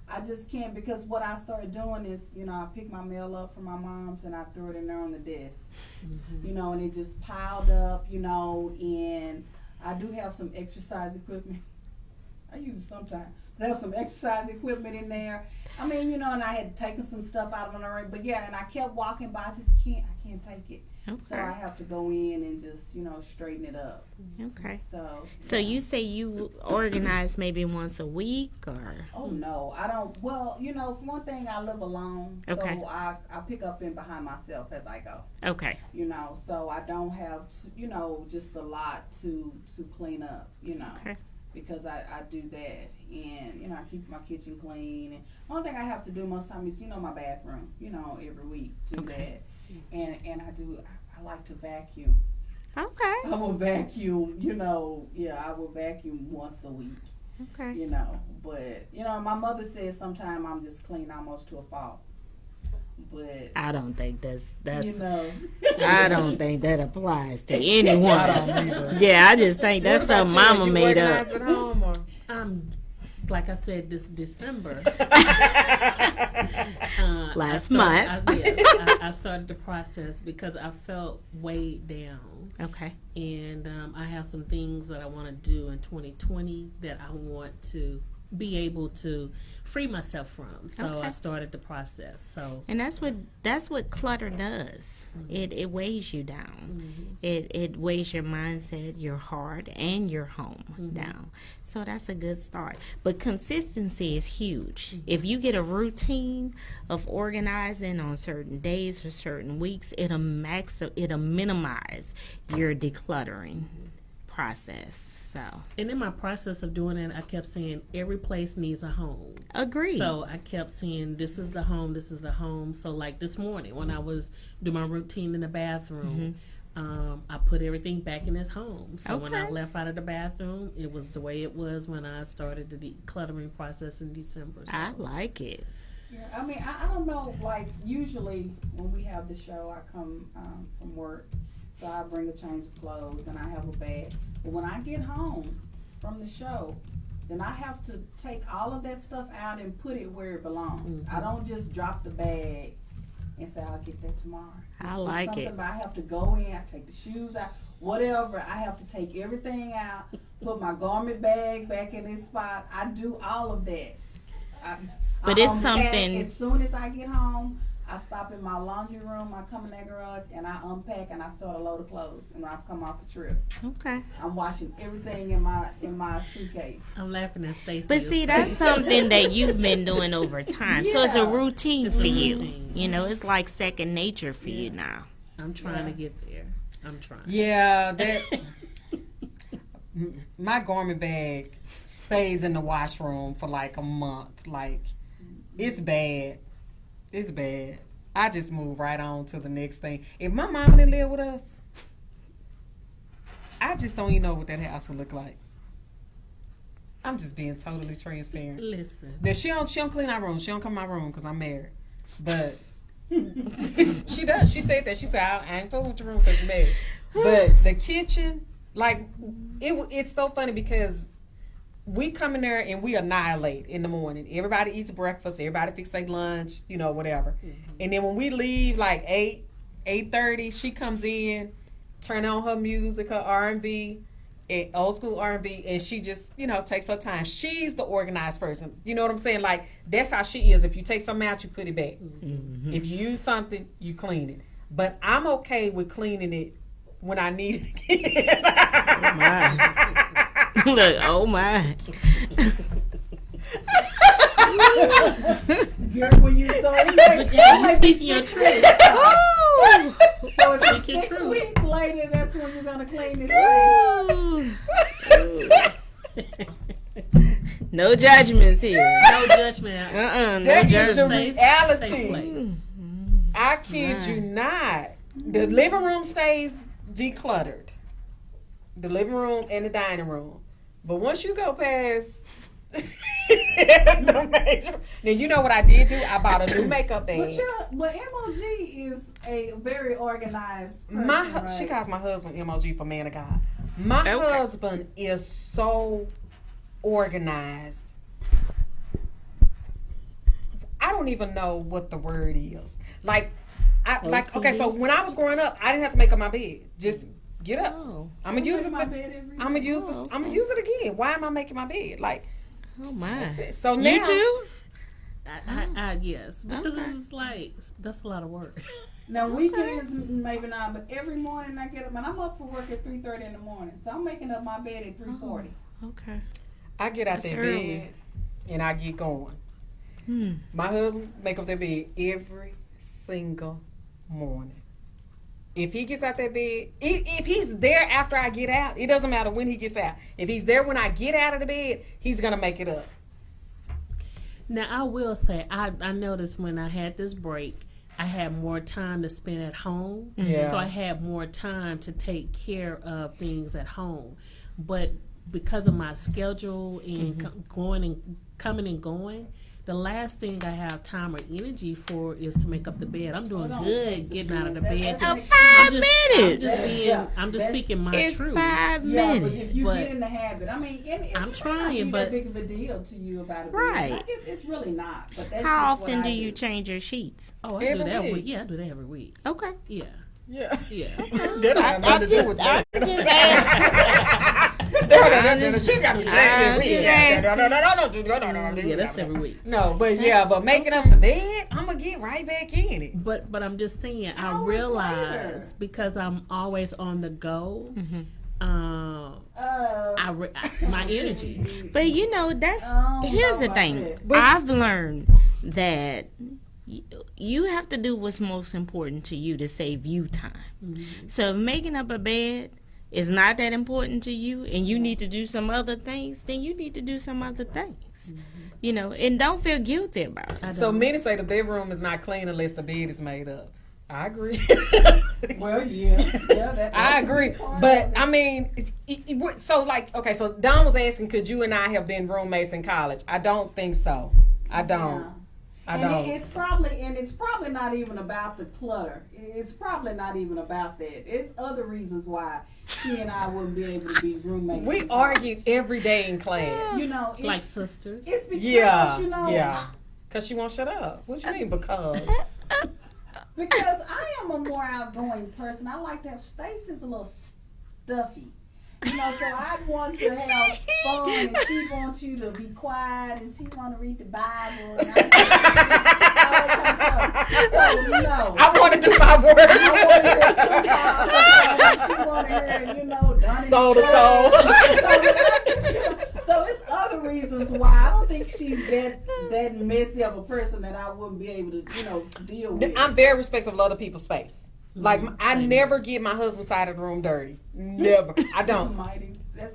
Speaker 2: I just can't, because what I started doing is, I picked my mail up from my mom's and I threw it in there on the desk, and it just piled up, and I do have some exercise equipment. I use it sometimes. But I have some exercise equipment in there. I mean, and I had taken some stuff out of the room, but yeah, and I kept walking by. I can't take it.
Speaker 5: Okay.
Speaker 2: So I have to go in and just, straighten it up.
Speaker 5: Okay.
Speaker 2: So
Speaker 5: You say you organize maybe once a week or?
Speaker 2: Oh no, I don't. Well, for one thing, I live alone,
Speaker 5: Okay.
Speaker 2: so I pick up in behind myself as I go.
Speaker 5: Okay.
Speaker 2: So I don't have just a lot to clean up.
Speaker 5: Okay.
Speaker 2: Because I do that, and I keep my kitchen clean. And one thing I have to do most time is my bathroom. Every week do
Speaker 5: Okay.
Speaker 2: that, and I like to vacuum.
Speaker 5: Okay.
Speaker 2: I will vacuum. I will vacuum once a week.
Speaker 5: Okay.
Speaker 2: But my mother says sometimes I'm just clean almost to a fault. But
Speaker 5: I don't think that's
Speaker 2: I
Speaker 5: I don't think that applies to anyone.
Speaker 1: I don't either.
Speaker 5: Yeah, I just think that's
Speaker 1: What about
Speaker 5: something
Speaker 1: you?
Speaker 5: mama
Speaker 1: You
Speaker 5: made up.
Speaker 1: organize at home or?
Speaker 3: Like I said, this December.
Speaker 5: Last month.
Speaker 3: I started the process because I felt weighed down.
Speaker 5: Okay.
Speaker 3: And I have some things that I want to do in 2020 that I want to be able to free myself from. So
Speaker 5: Okay.
Speaker 3: I started the process. So
Speaker 5: And that's what clutter does. It weighs you down. It weighs your mindset, your heart, and your home down. So that's a good start. But consistency is huge. If you get a routine of organizing on certain days or certain weeks, it'll minimize your decluttering process. So
Speaker 3: and in my process of doing it, I kept saying every place needs a home.
Speaker 5: agree.
Speaker 3: So I kept saying, this is the home, this is the home. So like this morning when I was doing my routine in the bathroom, I put everything back in its home. So when I
Speaker 5: Okay.
Speaker 3: left out of the bathroom, it was the way it was when I started the decluttering process in December. So.
Speaker 5: I like it.
Speaker 2: Yeah, I mean, I don't know, like, usually when we have the show, I come from work, so I bring a change of clothes and I have a bag. But when I get home from the show, then I have to take all of that stuff out and put it where it belongs. I don't just drop the bag and say, I'll get that tomorrow.
Speaker 5: I
Speaker 2: It's just
Speaker 5: like
Speaker 2: something
Speaker 5: it.
Speaker 2: about I have to go in, I take the shoes out, whatever. I have to take everything out, put my garment bag back in its spot. I do all of that.
Speaker 5: But
Speaker 2: I
Speaker 5: it's
Speaker 2: unpack
Speaker 5: something.
Speaker 2: as soon as I get home. I stop in my laundry room, I come in that garage, and I unpack and I start a load of clothes. And when I come off the trip,
Speaker 5: Okay.
Speaker 2: I'm washing everything in my suitcase.
Speaker 3: I'm laughing at Stacey.
Speaker 5: But see, that's something that you've been doing over time. So it's a
Speaker 2: Yeah.
Speaker 5: routine
Speaker 3: It's
Speaker 5: for
Speaker 3: a
Speaker 5: you.
Speaker 3: routine.
Speaker 5: You know, it's like second nature for you now.
Speaker 3: I'm trying to get there. I'm trying.
Speaker 6: Yeah, that my garment bag stays in the washroom for like a month. Like, it's bad. It's bad. I just move right on to the next thing. If my mama didn't live with us, I just don't even know what that house would look like. I'm just being totally transparent.
Speaker 3: Listen.
Speaker 6: Now, she don't clean our room. She don't come in my room because I'm married. But she does. She said that. She said, I ain't fooling with your room because you're married. But the kitchen, like, it's so funny because we come in there and we annihilate in the morning. Everybody eats breakfast. Everybody fix their lunch, you know, whatever. Mm-hmm. And then when we leave, like 8:30, she comes in, turn on her music, her R&B, old school R&B, and she just, you know, takes her time. She's the organized person. You know what I'm saying? Like, that's how she is. If you take something out, you put it back. Mm-hmm. If you use something, you clean it. But I'm okay with cleaning it when I need it again.
Speaker 5: Oh my. Look, oh my.
Speaker 2: Girl, when you so
Speaker 3: You speaking your truth.
Speaker 2: So if
Speaker 3: Speak your
Speaker 2: it's 6
Speaker 3: truth.
Speaker 2: weeks later, that's when you're gonna clean this thing.
Speaker 5: No judgments here.
Speaker 3: No judgment.
Speaker 5: No
Speaker 6: That is
Speaker 5: judgment.
Speaker 6: the
Speaker 3: Safe
Speaker 6: reality.
Speaker 3: place.
Speaker 6: I kid you not. The living room stays decluttered. The living room and the dining room. But once you go past the major, now you know what I did do? I bought a new makeup bag.
Speaker 2: But MOG is a very organized person, right?
Speaker 6: She calls my husband MOG for man of God. My husband is so organized. I don't even know what the word is. Okay, so when I was growing up, I didn't have to make up my bed. Just get up.
Speaker 5: Oh.
Speaker 6: I'm gonna use it.
Speaker 2: Make my bed every
Speaker 6: I'm gonna
Speaker 2: day.
Speaker 6: use this. I'm gonna use it again. Why am I making my bed? Like,
Speaker 5: Oh my.
Speaker 6: that's it. So now,
Speaker 5: You too?
Speaker 3: Yes, because
Speaker 5: Okay.
Speaker 3: it's like that's a lot of work.
Speaker 2: Now weekends maybe not, but every morning I get up and I'm up for work at 3:30 in the morning, so I'm making up my bed at 3:40.
Speaker 5: Okay.
Speaker 6: I get out
Speaker 5: That's
Speaker 6: that
Speaker 5: early.
Speaker 6: bed and I get going. My husband make up that bed every single morning. If he gets out that bed, if he's there after I get out, it doesn't matter when he gets out. If he's there when I get out of the bed, he's gonna make it up.
Speaker 3: Now I will say I noticed when I had this break, I had more time to spend at home.
Speaker 6: Yeah.
Speaker 3: So I had more time to take care of things at home. But because of my schedule and going and coming and going, the last thing I have time or energy for is to make up the bed. I'm doing good getting out of the bed.
Speaker 2: That's
Speaker 5: Oh, 5 minutes.
Speaker 3: I'm just speaking my
Speaker 5: It's
Speaker 3: truth.
Speaker 5: 5
Speaker 2: Yeah, but
Speaker 5: minutes.
Speaker 2: if you
Speaker 3: But
Speaker 2: get in the habit, I mean, and
Speaker 3: I'm
Speaker 2: it
Speaker 3: trying,
Speaker 2: might not be
Speaker 3: but-
Speaker 2: that big of a deal to you about it.
Speaker 5: Right.
Speaker 2: Like it's really not. But that's
Speaker 5: How
Speaker 2: just what
Speaker 5: often
Speaker 2: I
Speaker 5: do you change your sheets?
Speaker 3: Oh, I
Speaker 6: Every
Speaker 3: do that
Speaker 6: week.
Speaker 3: week. Yeah, I do that every week.
Speaker 5: Okay.
Speaker 3: Yeah,
Speaker 6: Yeah.
Speaker 3: yeah.
Speaker 6: That
Speaker 5: I just asked.
Speaker 6: She's got me
Speaker 3: Yeah, that's every week.
Speaker 6: No, but making up the bed, I'm gonna get right back in it.
Speaker 3: But I'm just saying, I
Speaker 2: Hours
Speaker 3: realize
Speaker 2: later.
Speaker 3: because I'm always on the go. My energy.
Speaker 5: But you know, that's
Speaker 2: don't
Speaker 5: here's
Speaker 2: know
Speaker 5: the
Speaker 2: about
Speaker 5: thing.
Speaker 2: that.
Speaker 5: I've learned that you have to do what's most important to you to save you time. So if making up a bed is not that important to you and you need to do some other things, then you need to do some other things. You know, and don't feel guilty about it.
Speaker 6: So many say the bedroom is not clean unless the bed is made up. I agree.
Speaker 2: Well, yeah. That's
Speaker 6: I
Speaker 2: a
Speaker 6: agree,
Speaker 2: big part
Speaker 6: but
Speaker 2: of it.
Speaker 6: I mean, so like, okay, so Don was asking, could you and I have been roommates in college? I don't think so. I don't.
Speaker 2: Yeah.
Speaker 6: I
Speaker 2: And
Speaker 6: don't.
Speaker 2: it's probably not even about the clutter. It's probably not even about that. It's other reasons why she and I wouldn't be able to be roommates.
Speaker 6: We argue every day in class.
Speaker 2: You know, it's,
Speaker 3: Like sisters.
Speaker 2: it's because you know,
Speaker 6: Yeah. Cause she won't shut up. What you mean because?
Speaker 2: because I am a more outgoing person. I like to have Stacey's a little stuffy. You know, so I want to have fun, and she wants you to be quiet, and she want to read the Bible, and all that kind of stuff. So, you know.
Speaker 6: I want to do my work.
Speaker 2: I want to hear Tupac, she want to hear, you know, Donnie
Speaker 6: Soul to
Speaker 2: soul. So it's other reasons why I don't think she's that messy of a person that I wouldn't be able to, you know, deal with.
Speaker 6: I'm very respectful of other people's space. Like, I never get my husband's side of the room dirty. Never. I don't.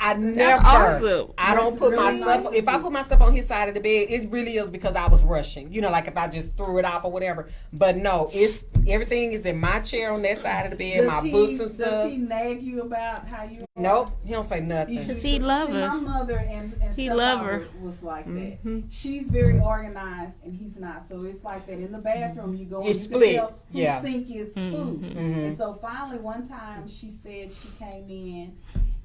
Speaker 6: I never.
Speaker 5: awesome.
Speaker 6: I don't
Speaker 2: That's
Speaker 6: put my
Speaker 2: really
Speaker 6: stuff.
Speaker 2: nice.
Speaker 6: If I put my stuff on his side of the bed, it really is because I was rushing. You know, like if I just threw it off or whatever. But no, it's everything is in my chair on that side of the bed. My books and stuff.
Speaker 2: Does he nag you about how you?
Speaker 6: Nope, he don't say nothing.
Speaker 5: He love
Speaker 2: See,
Speaker 5: her.
Speaker 2: my mother and
Speaker 5: He love her.
Speaker 2: was like that.
Speaker 6: Mm-hmm.
Speaker 2: She's very organized and he's not. So it's like that in the bathroom. You go and
Speaker 6: It's
Speaker 2: you
Speaker 6: split.
Speaker 2: can tell whose
Speaker 6: Yeah.
Speaker 2: sink is whose.
Speaker 6: Mm-hmm.
Speaker 2: And so finally one time she said she came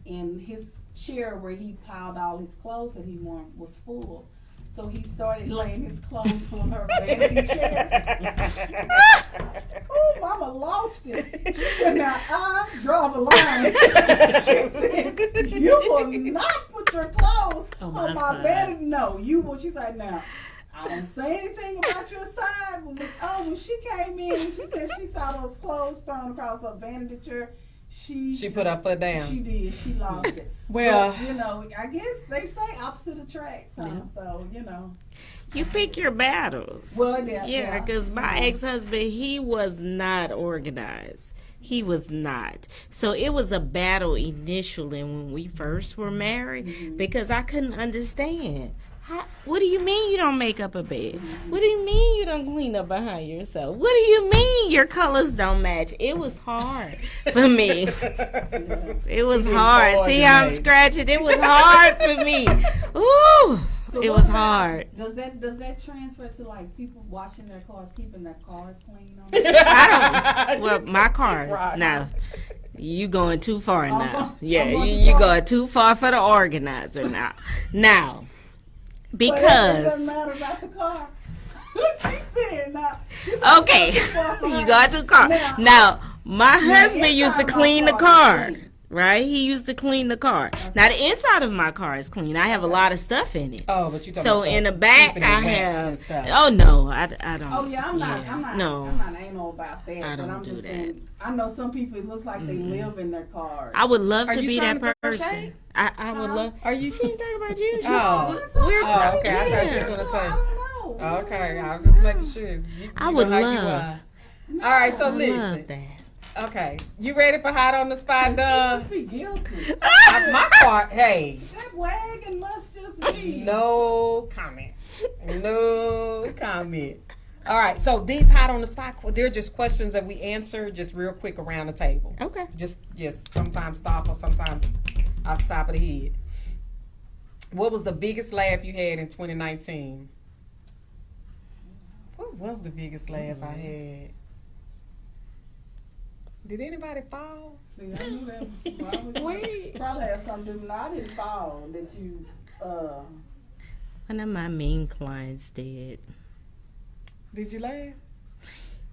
Speaker 2: in his chair where he piled all his clothes that he wore was full. So he started laying his clothes on her vanity chair. Oh, Mama lost it. She said, now I draw the line. She said, you will not put your clothes
Speaker 3: On
Speaker 2: on
Speaker 3: my
Speaker 2: my
Speaker 3: side.
Speaker 2: vanity. No, you will. She said, now, I don't say anything about your side. When she came in, she said she saw those clothes thrown across her vanity chair. She
Speaker 6: Put her foot down.
Speaker 2: She did. She lost it.
Speaker 6: Well-
Speaker 2: But, you know, I guess they say opposite attracts, huh? So, you know.
Speaker 5: You pick your battles.
Speaker 2: Well,
Speaker 5: Yeah, because my ex-husband, he was not organized. He was not. So it was a battle initially when we first were married because I couldn't understand. What do you mean you don't make up a bed? What do you mean you don't clean up behind yourself? What do you mean your colors don't match? It was hard for me. It was hard. See how I'm scratching? It was hard for me. Ooh.
Speaker 2: So
Speaker 5: It
Speaker 2: what
Speaker 5: was
Speaker 2: about-
Speaker 5: hard.
Speaker 2: Does that transfer to like people washing their cars, keeping their cars clean?
Speaker 5: I don't. Well, my car.
Speaker 6: Right.
Speaker 5: No. You going too far
Speaker 2: I'm
Speaker 5: now.
Speaker 2: going-
Speaker 5: Yeah,
Speaker 2: I'm going too
Speaker 5: you
Speaker 2: far.
Speaker 5: going too far for the organizer now. Now,
Speaker 2: But it
Speaker 5: because
Speaker 2: doesn't matter about the car. She said, "Now."
Speaker 5: okay, you got too car. Now, my husband used to
Speaker 2: inside my
Speaker 5: clean the
Speaker 2: car
Speaker 5: car.
Speaker 2: is clean.
Speaker 5: Right? He used to clean the car. Now the inside of my car is clean. I have a lot of stuff in it.
Speaker 6: Oh, but you talking
Speaker 5: So
Speaker 6: about
Speaker 5: in the back
Speaker 6: keeping
Speaker 5: I
Speaker 6: it wax
Speaker 5: have.
Speaker 6: and stuff.
Speaker 5: Oh no, I don't.
Speaker 2: Oh yeah, I'm not.
Speaker 5: No.
Speaker 2: I'm not anal about that.
Speaker 5: I
Speaker 2: but
Speaker 5: don't
Speaker 2: I'm
Speaker 5: do
Speaker 2: just
Speaker 5: that.
Speaker 2: saying, I know some people. It looks like they live in their cars.
Speaker 5: I would love
Speaker 6: Are
Speaker 5: to
Speaker 6: you
Speaker 5: be
Speaker 6: trying
Speaker 5: that
Speaker 6: to
Speaker 5: person.
Speaker 6: crochet?
Speaker 5: I would love.
Speaker 6: Are you?
Speaker 5: She ain't talking about you. She
Speaker 6: Oh.
Speaker 5: We're
Speaker 6: Oh, okay. I thought you was
Speaker 2: I
Speaker 6: gonna
Speaker 2: don't
Speaker 6: say.
Speaker 2: know.
Speaker 6: Okay, I was just making sure. You
Speaker 5: I
Speaker 6: know
Speaker 5: would
Speaker 6: how you
Speaker 5: love.
Speaker 6: are. All right, so
Speaker 5: I
Speaker 6: listen.
Speaker 5: love that.
Speaker 6: Okay, you ready for hot on the spot,
Speaker 2: She
Speaker 6: done?
Speaker 2: must be guilty.
Speaker 6: My part. Hey,
Speaker 2: That wagon must just be.
Speaker 6: no comment. No comment. All right, so these hot on the spot, they're just questions that we answer just real quick around the table.
Speaker 5: Okay.
Speaker 6: Just sometimes thoughtful, sometimes off the top of the head. What was the biggest laugh you had in 2019? What was the biggest laugh I had? Did anybody fall?
Speaker 2: See, I knew that was,
Speaker 6: Wait.
Speaker 2: probably had something to do. No, I didn't fall. That you,
Speaker 5: One of my main clients did.
Speaker 6: Did you laugh?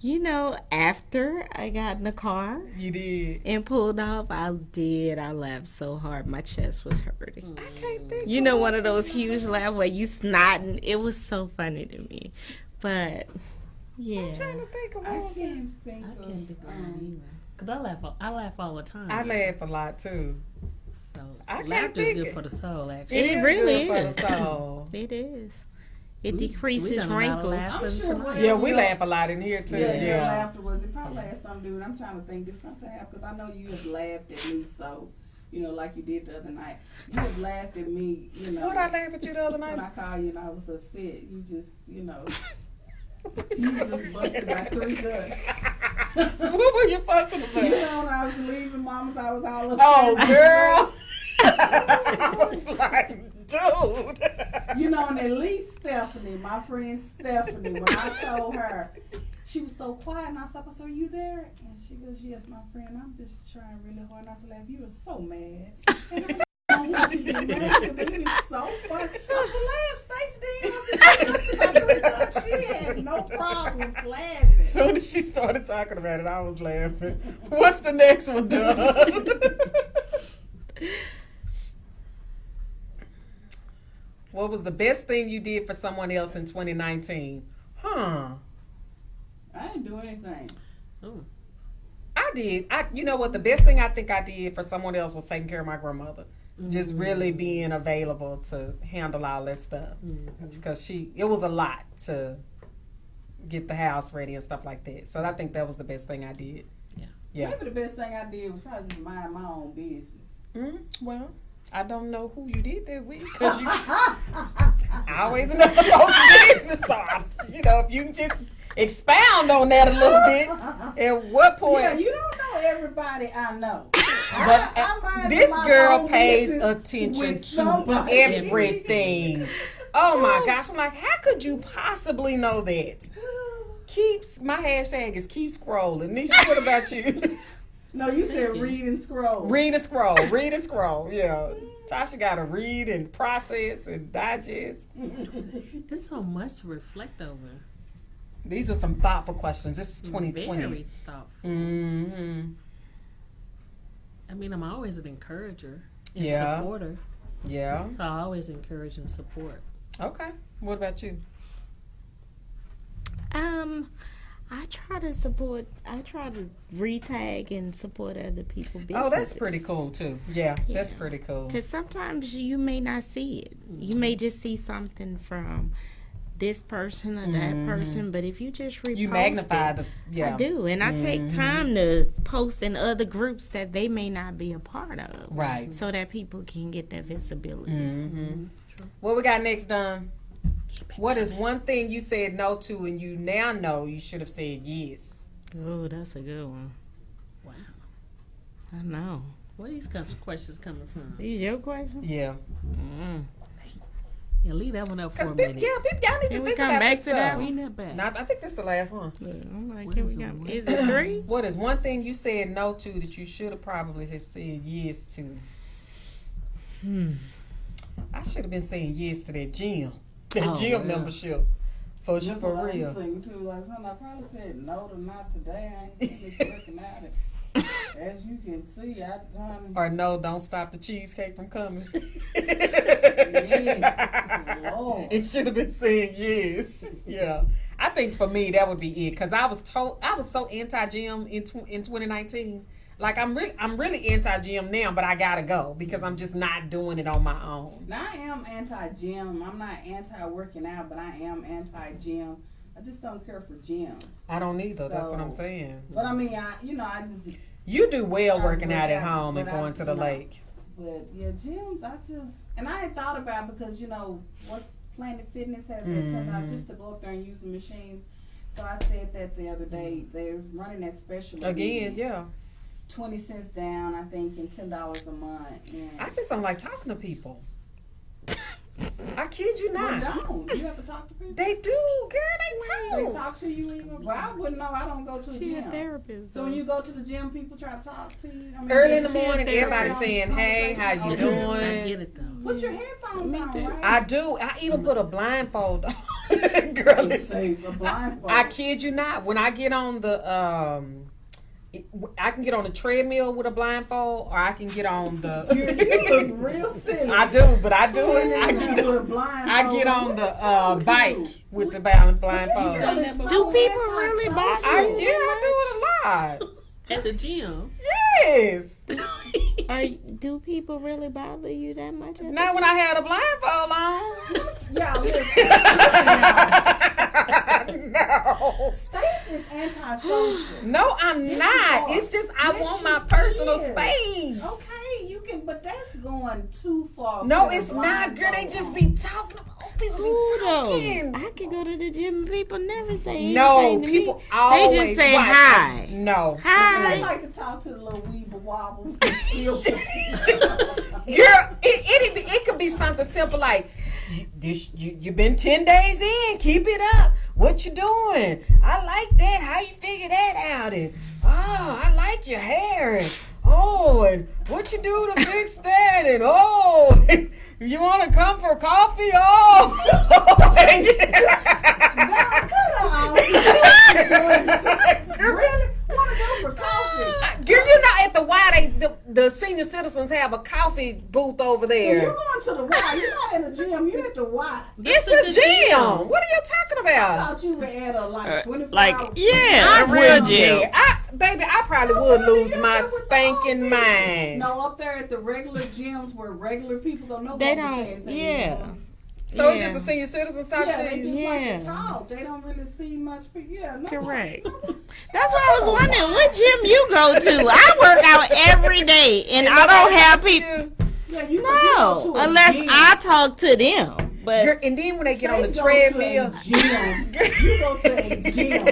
Speaker 5: You know, after I got in the car
Speaker 6: You did.
Speaker 5: and pulled off, I did. I laughed so hard, my chest was hurting.
Speaker 6: I can't think.
Speaker 5: You know, one of those huge laughs where you snotting. It was so funny to me. But, yeah.
Speaker 6: I'm trying to think of
Speaker 2: I
Speaker 6: what was it.
Speaker 2: can't think
Speaker 3: I
Speaker 2: of.
Speaker 3: can't think of one either. Cause I laugh all the time.
Speaker 6: I laugh a lot too.
Speaker 3: So
Speaker 6: I can't
Speaker 3: laughter is
Speaker 6: think
Speaker 3: good
Speaker 6: it.
Speaker 3: for the soul, actually.
Speaker 5: It
Speaker 6: is
Speaker 5: really
Speaker 6: good
Speaker 5: is.
Speaker 6: for the soul.
Speaker 5: It is. It
Speaker 3: We
Speaker 5: decreases
Speaker 3: done a lot of
Speaker 5: wrinkles.
Speaker 3: laughing
Speaker 2: I'm sure
Speaker 3: tonight.
Speaker 2: whatever
Speaker 6: Yeah, we
Speaker 2: your-
Speaker 6: laugh a lot in here too.
Speaker 2: Yeah, your
Speaker 6: Yeah.
Speaker 2: laughter was. It probably had something to do. And I'm trying to think. Did something happen? Because I know you have laughed at me. So, you know, like you did the other night. You have laughed at me. You know.
Speaker 6: What I laugh at you the other
Speaker 2: When I
Speaker 6: night?
Speaker 2: called you and I was upset, you just, you know, you just busted my 3 guts.
Speaker 6: What were you fussing
Speaker 2: You
Speaker 6: about?
Speaker 2: know, when I was leaving Mama's, I was all upset.
Speaker 6: Oh, girl. I was like, dude.
Speaker 2: You know, and at least Stephanie, my friend Stephanie, when I told her, she was so quiet, and I was like, "So are you there?" And she goes, "Yes, my friend. I'm just trying really hard not to laugh. You were so mad." And I don't want you to be mad, but it is so funny. I said, "Laugh, Stacey." Then I said, "She just about 3 guts. She had no problems laughing."
Speaker 6: As soon as she started talking about it, I was laughing. What's the next one, done? What was the best thing you did for someone else in 2019?
Speaker 2: I didn't do anything.
Speaker 3: Oh.
Speaker 6: I did. You know what? The best thing I think I did for someone else was taking care of my grandmother. Just really being available to handle all that stuff. Because it was a lot to get the house ready and stuff like that. So I think that was the best thing I did. Yeah.
Speaker 2: Maybe the best thing I did was probably just mind my own business.
Speaker 6: Well, I don't know who you did that with, because I always know the folks' business. So, if you can just expound on that a little bit. At what point?
Speaker 2: Yeah, you don't know everybody I know.
Speaker 6: But this girl pays attention to everything. Oh my gosh. I'm like, how could you possibly know that? My hashtag is keep scrolling. Nisha, what about you?
Speaker 2: No, you said read and scroll.
Speaker 6: Read and scroll. Read and scroll. Yeah. Tasha got to read and process and digest.
Speaker 3: There's so much to reflect over.
Speaker 6: These are some thoughtful questions. This is 2020.
Speaker 3: Very thoughtful.
Speaker 6: Mm-hmm.
Speaker 3: I mean, I'm always an encourager and
Speaker 6: Yeah.
Speaker 3: supporter.
Speaker 6: Yeah.
Speaker 3: So I always encourage and support.
Speaker 6: Okay. What about you?
Speaker 5: I try to retag and support other people's businesses.
Speaker 6: Oh, that's pretty cool too. Yeah, that's pretty cool.
Speaker 5: Because sometimes you may not see it. You may just see something from this person or that person, but if you just repost
Speaker 6: You magnify
Speaker 5: it,
Speaker 6: yeah.
Speaker 5: I do, and I take time to post in other groups that they may not be a part of,
Speaker 6: Right.
Speaker 5: so that people can get that visibility.
Speaker 6: What we got next, Don? What is one thing you said no to and you now know you should have said yes?
Speaker 5: Oh, that's a good one.
Speaker 3: Wow.
Speaker 5: I know.
Speaker 3: Where are these questions coming from?
Speaker 5: These your question?
Speaker 6: Yeah.
Speaker 3: Yeah, leave that one up for a
Speaker 6: Because
Speaker 3: minute.
Speaker 6: y'all need
Speaker 5: Can
Speaker 6: to
Speaker 5: we
Speaker 6: think
Speaker 5: come
Speaker 6: about
Speaker 5: back
Speaker 6: this
Speaker 5: to that
Speaker 6: stuff.
Speaker 3: Bring that back.
Speaker 6: No, I think this is the last one.
Speaker 5: I'm like,
Speaker 3: What
Speaker 5: here
Speaker 3: is
Speaker 5: we
Speaker 3: it?
Speaker 5: go. Is it 3?
Speaker 6: What is one thing you said no to that you should have probably have said yes to? I should have been saying yes to that gym. That gym
Speaker 3: yeah.
Speaker 6: membership. For
Speaker 2: That's
Speaker 6: for
Speaker 2: what I was
Speaker 6: real.
Speaker 2: thinking too. Like, I probably said no to not today. I ain't just working at it. As you can see,
Speaker 6: Or no, don't stop the cheesecake from coming.
Speaker 2: Yes, Lord.
Speaker 6: It should have been saying yes. Yeah. I think for me that would be it, because I was so anti-gym in 2019. Like I'm really anti-gym now, but I gotta go because I'm just not doing it on my own.
Speaker 2: Now I am anti-gym. I'm not anti-working out, but I am anti-gym. I just don't care for gyms.
Speaker 6: I don't either. That's what I'm
Speaker 2: So-
Speaker 6: saying.
Speaker 2: But I mean, I just.
Speaker 6: You do well
Speaker 2: I
Speaker 6: working
Speaker 2: work
Speaker 6: out at
Speaker 2: out,
Speaker 6: home and
Speaker 2: but
Speaker 6: going to the lake.
Speaker 2: But yeah, gyms. And I had thought about it because what Planet Fitness has that $10 just to go up there and use the machines. So I said that the other day. They're running that special
Speaker 6: Again, yeah.
Speaker 2: 20 cents down, I think, and $10 a month. And
Speaker 6: I just don't like talking to people. I kid you not.
Speaker 2: don't. You have to talk to people.
Speaker 6: They do, girl. They
Speaker 2: They
Speaker 6: talk.
Speaker 2: talk to you even. Well, I wouldn't know. I don't go to the
Speaker 5: She a
Speaker 2: gym.
Speaker 5: therapist.
Speaker 2: So when you go to the gym, people try to talk to you. I mean,
Speaker 6: Early in the
Speaker 2: is it-
Speaker 6: morning, everybody
Speaker 2: Yeah.
Speaker 6: saying, "Hey, how you
Speaker 3: I
Speaker 6: doing?"
Speaker 3: get it though.
Speaker 2: Put your headphones on, right?
Speaker 6: I do. I even put a blindfold on. Girl,
Speaker 2: It says a blindfold.
Speaker 6: I kid you not. When I get on the I can get on the treadmill with a blindfold, or I can get on the.
Speaker 2: You look real silly.
Speaker 6: I do, but I do it.
Speaker 2: Standing
Speaker 6: I
Speaker 2: there
Speaker 6: get
Speaker 2: with a blindfold.
Speaker 6: I get on
Speaker 2: What's wrong
Speaker 6: the
Speaker 2: with
Speaker 6: bike
Speaker 2: you?
Speaker 6: with the blindfold.
Speaker 5: Do people really buy
Speaker 6: I do it a lot.
Speaker 3: At the gym.
Speaker 6: Yes.
Speaker 5: Do people really bother you that much?
Speaker 6: Not when I had a blindfold on.
Speaker 2: Y'all listen.
Speaker 6: No.
Speaker 2: Stacey's antisocial.
Speaker 6: No, I'm
Speaker 2: Yes,
Speaker 6: not.
Speaker 2: you are.
Speaker 6: It's just I
Speaker 2: Yes,
Speaker 6: want
Speaker 2: she
Speaker 6: my personal
Speaker 2: is.
Speaker 6: space.
Speaker 2: Okay, you can, but that's going too far.
Speaker 6: No,
Speaker 2: Put a
Speaker 6: it's not, girl. They
Speaker 2: blindfold
Speaker 6: just
Speaker 2: on.
Speaker 6: be talking about people be
Speaker 5: Who though?
Speaker 6: talking.
Speaker 5: I can go to the gym and people never say
Speaker 6: No,
Speaker 5: anything to
Speaker 6: people
Speaker 5: me.
Speaker 6: always
Speaker 5: They just say
Speaker 6: watch.
Speaker 5: hi.
Speaker 6: No.
Speaker 2: They
Speaker 5: Hi.
Speaker 2: like to talk to the little weeble wobble.
Speaker 6: Girl, it could be something simple like, you been 10 days in, keep it up. What you doing? I like that. How you figure that out? And I like your hair. And and what you do to fix that? And you want to come for coffee? Really?
Speaker 2: Want to go for coffee?
Speaker 6: Girl, at the Y, the senior citizens have a coffee booth over
Speaker 2: So
Speaker 6: there.
Speaker 2: you're going to the Y. You're not at the gym. You're at the Y.
Speaker 6: It's
Speaker 3: That's
Speaker 6: a
Speaker 3: a
Speaker 6: gym.
Speaker 3: gym.
Speaker 6: What are you talking
Speaker 2: I
Speaker 6: about?
Speaker 2: thought you were at a like 24
Speaker 5: like,
Speaker 2: hour.
Speaker 5: yeah,
Speaker 6: I
Speaker 5: a real gym.
Speaker 6: would. Baby, I probably
Speaker 2: No,
Speaker 6: would
Speaker 2: really,
Speaker 6: lose
Speaker 2: you're
Speaker 6: my
Speaker 2: good with the
Speaker 6: spanking
Speaker 2: old
Speaker 6: mind.
Speaker 2: No, up there at the regular gyms where regular people don't know.
Speaker 5: They
Speaker 2: what to say
Speaker 5: don't,
Speaker 2: anything
Speaker 5: yeah.
Speaker 2: anymore.
Speaker 6: So it's
Speaker 5: Yeah.
Speaker 6: just a senior citizens talk
Speaker 2: Yeah,
Speaker 6: to
Speaker 2: they
Speaker 6: you?
Speaker 2: just like
Speaker 5: Yeah.
Speaker 2: to talk. They don't really see much people. Yeah, no.
Speaker 5: Correct. That's why I was wondering what gym you go to. I work out every day, and I don't have people.
Speaker 2: Yeah, you
Speaker 5: No,
Speaker 2: go to a
Speaker 5: unless
Speaker 2: gym.
Speaker 5: I talk to them. But
Speaker 6: And then when they get on the
Speaker 2: Stace goes
Speaker 6: treadmill,
Speaker 2: to a gym. You go to a gym.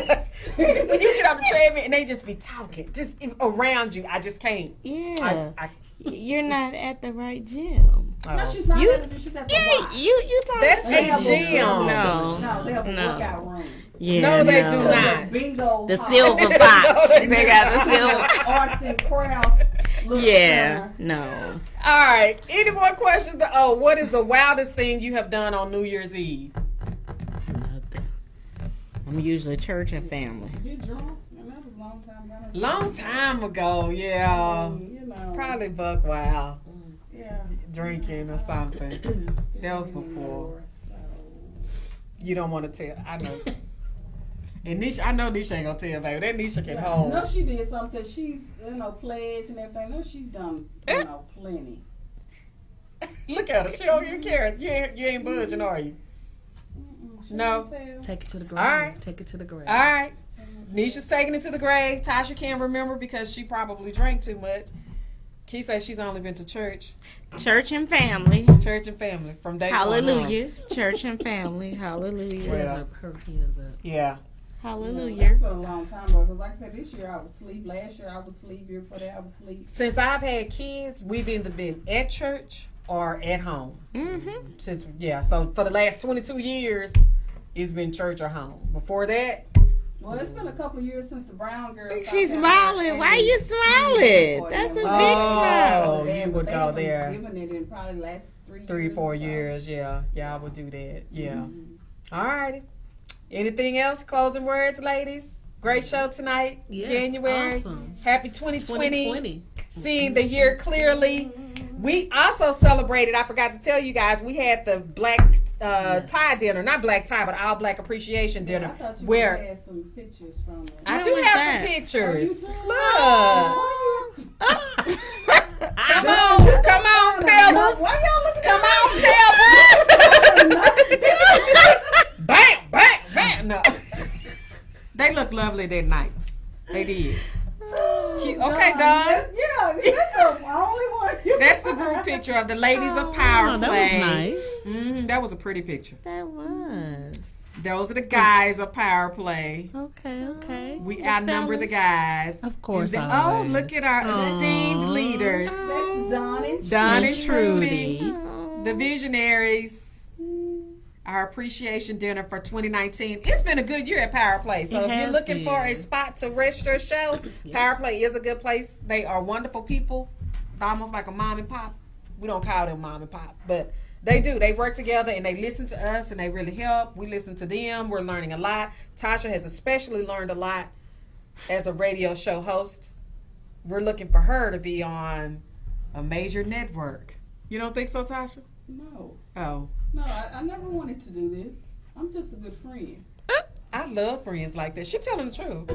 Speaker 6: when you get on the treadmill and they just be talking, just around you, I just can't.
Speaker 5: yeah,
Speaker 6: I,
Speaker 5: you're not at the right gym.
Speaker 2: No, she's not.
Speaker 5: You-
Speaker 2: at the gym, she's at the
Speaker 5: Yeah,
Speaker 2: Y.
Speaker 5: you talk.
Speaker 6: That's
Speaker 2: They
Speaker 6: a
Speaker 2: have
Speaker 6: gym.
Speaker 5: No.
Speaker 2: No, they have a
Speaker 5: No.
Speaker 2: workout room.
Speaker 5: Yeah,
Speaker 6: No, they do
Speaker 2: So
Speaker 6: not.
Speaker 2: the bingo.
Speaker 5: The
Speaker 2: hall,
Speaker 5: silver fox. They got the silver.
Speaker 2: arts and craft. little
Speaker 5: Yeah,
Speaker 2: center.
Speaker 5: no.
Speaker 6: all right. Any more questions? What is the wildest thing you have done on New Year's Eve?
Speaker 5: Nothing. I'm usually church and family.
Speaker 2: You drunk? And that was a long time ago.
Speaker 6: Long time ago, yeah.
Speaker 2: You know.
Speaker 6: Probably buck wild,
Speaker 2: Yeah.
Speaker 6: drinking or something. That was before. You don't want to tell. I know. And Nisha, I know Nisha ain't gonna tell, baby. That Nisha can hold.
Speaker 2: No, she did something because she's, pledged and everything. No, she's done, plenty.
Speaker 6: Look at her. She don't even care. You ain't budging, are you?
Speaker 2: She
Speaker 6: No.
Speaker 2: didn't tell.
Speaker 3: Take it to the grave.
Speaker 6: All right.
Speaker 3: Take it to the grave.
Speaker 6: All right. Nisha's taking it to the grave. Tasha can't remember because she probably drank too much. Key says she's only been to church.
Speaker 5: Church and family.
Speaker 6: Church and family from day
Speaker 5: Hallelujah. Church and family.
Speaker 3: She
Speaker 5: Hallelujah.
Speaker 3: has
Speaker 6: Yeah.
Speaker 3: her hands up.
Speaker 6: Yeah.
Speaker 5: Hallelujah.
Speaker 2: That's been a long time ago. Because like I said, this year I was asleep. Last year I was asleep. Year before that I was asleep.
Speaker 6: Since I've had kids, we've either been at church or at home.
Speaker 5: Mm-hmm.
Speaker 6: So for the last 22 years, it's been church or home. Before that,
Speaker 2: Well, it's been a couple of years since the brown girl.
Speaker 5: She's smiling. Why you smiling? That's a big smile.
Speaker 6: you would go there.
Speaker 2: Given it in probably last 3 years.
Speaker 6: 3-4
Speaker 2: or so.
Speaker 6: years, yeah. I would do that. Yeah.
Speaker 2: Mhm.
Speaker 6: All righty. Anything else? Closing words, ladies? Great show tonight.
Speaker 3: Yes,
Speaker 6: January.
Speaker 3: awesome.
Speaker 6: Happy 2020.
Speaker 3: 2020.
Speaker 6: Seeing the year clearly. We also celebrated, I forgot to tell you guys, we had the black tie dinner. Not black tie, but all black appreciation
Speaker 2: Yeah,
Speaker 6: dinner.
Speaker 2: I thought you
Speaker 6: where
Speaker 2: had some pictures from it.
Speaker 6: I
Speaker 5: When
Speaker 6: do
Speaker 5: was
Speaker 6: have
Speaker 5: that?
Speaker 6: some pictures.
Speaker 2: Oh, you
Speaker 6: Look.
Speaker 2: did?
Speaker 6: Come on, Pebbles.
Speaker 2: Why y'all looking
Speaker 6: Come
Speaker 2: at
Speaker 6: on, Pebbles. Bam, bam, bam. No. They look lovely that night. They did. Cute. Okay, Don.
Speaker 2: That's the only one.
Speaker 6: That's the group picture of the ladies of power
Speaker 3: Oh, that
Speaker 6: play.
Speaker 3: was nice.
Speaker 6: That was a pretty picture.
Speaker 5: That was.
Speaker 6: Those are the guys of power play.
Speaker 3: Okay.
Speaker 6: We outnumber the guys.
Speaker 3: Of course,
Speaker 6: And
Speaker 3: I
Speaker 6: oh,
Speaker 3: was.
Speaker 6: look at our esteemed leaders.
Speaker 2: That's Don and
Speaker 6: Don and
Speaker 3: And
Speaker 6: Trudy,
Speaker 3: Trudy.
Speaker 6: the visionaries. Our appreciation dinner for 2019. It's been a good year at Power Play. So
Speaker 3: It
Speaker 6: if you're
Speaker 3: has
Speaker 6: looking for a
Speaker 3: been.
Speaker 6: spot to rest your show,
Speaker 3: Yeah.
Speaker 6: Power Play is a good place. They are wonderful people. Almost like a mom and pop. We don't call them mom and pop, but they do. They work together and they listen to us and they really help. We listen to them. We're learning a lot. Tasha has especially learned a lot as a radio show host. We're looking for her to be on a major network. You don't think so, Tasha?
Speaker 2: No,
Speaker 6: Oh.
Speaker 2: I never wanted to do this. I'm just a good friend.
Speaker 6: I love friends like that. She telling the truth.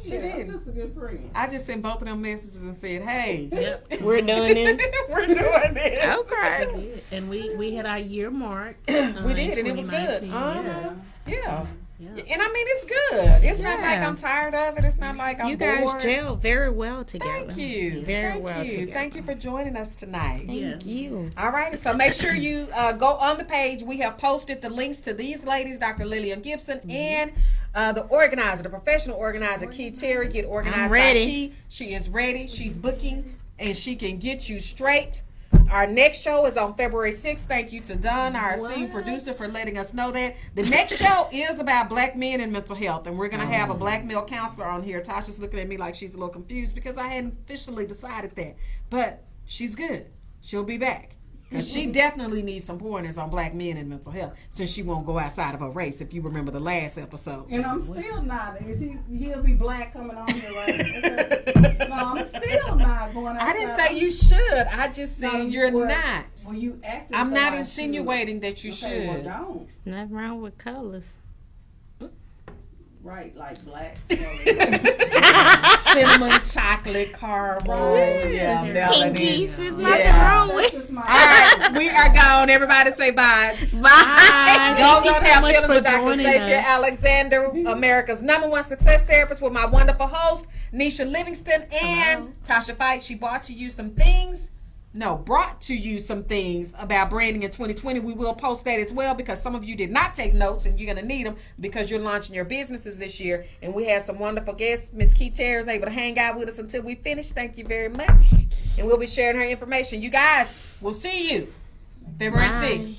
Speaker 6: She
Speaker 2: Yeah,
Speaker 6: did.
Speaker 2: I'm just a good friend.
Speaker 6: I just sent both of them messages and said, hey.
Speaker 3: Yep.
Speaker 5: We're doing this.
Speaker 6: We're doing this.
Speaker 5: Okay.
Speaker 3: And we had our year mark.
Speaker 6: We did, and it was good.
Speaker 3: 2019,
Speaker 6: Uh-huh.
Speaker 3: yes.
Speaker 6: Yeah.
Speaker 3: Yeah.
Speaker 6: And I mean, it's good. It's not like
Speaker 5: Yeah.
Speaker 6: I'm tired of it. It's not like I'm
Speaker 5: You guys
Speaker 6: bored.
Speaker 5: gel very well together.
Speaker 6: Thank you.
Speaker 5: Very
Speaker 6: Thank
Speaker 5: well
Speaker 6: you.
Speaker 5: together.
Speaker 6: Thank you for joining us tonight.
Speaker 5: Thank
Speaker 3: Yes.
Speaker 5: you.
Speaker 6: All right, so make sure you go on the page. We have posted the links to these ladies, Dr. Lillian Gibson, and the organizer, the professional organizer, Key Terry. Get organized
Speaker 5: I'm ready.
Speaker 6: by Key. She is ready. She's booking, and she can get you straight. Our next show is on February 6th. Thank you to Dunn, our esteemed producer, for letting us know that. The next show is about black men and mental health, and we're going to have a black male counselor on here. Tasha's looking at me like she's a little confused because I hadn't officially decided that. But she's good. She'll be back. Because she definitely needs some pointers on black men and mental health, since she won't go outside of her race, if you remember the last episode.
Speaker 2: And I'm still not. He'll be black coming on here, right? No, I'm still not going outside.
Speaker 6: I didn't say you should. I just said
Speaker 2: No,
Speaker 6: you're
Speaker 2: well,
Speaker 6: not.
Speaker 2: Well, you act as
Speaker 6: I'm
Speaker 2: though
Speaker 6: not
Speaker 2: I
Speaker 6: insinuating that you
Speaker 2: should. Okay, well,
Speaker 6: should.
Speaker 2: don't.
Speaker 5: There's nothing wrong with colors.
Speaker 2: Right, like black.
Speaker 6: Cinnamon, chocolate, caramel, yeah, melanin.
Speaker 5: Pinkies, there's nothing
Speaker 6: Yeah.
Speaker 5: wrong
Speaker 2: That's
Speaker 5: with.
Speaker 2: just my
Speaker 6: All right, we are gone. Everybody say bye.
Speaker 5: Bye.
Speaker 6: Y'all
Speaker 3: Thank you
Speaker 6: don't
Speaker 3: so
Speaker 6: have
Speaker 3: much
Speaker 6: feelings
Speaker 3: for
Speaker 6: with Dr.
Speaker 3: joining
Speaker 6: Stacia
Speaker 3: us.
Speaker 6: Alexander, America's #1 success therapist, with my wonderful host, Nisha Livingston, and Tasha Fight. She brought to you some things about branding in 2020. We will post that as well, because some of you did not take notes, and you're going to need them because you're launching your businesses this year. And we had some wonderful guests. Miss Key Terry is able to hang out with us until we finish. Thank you very much. And we'll be sharing her information. You guys, we'll see you February
Speaker 5: Bye.
Speaker 6: 6th.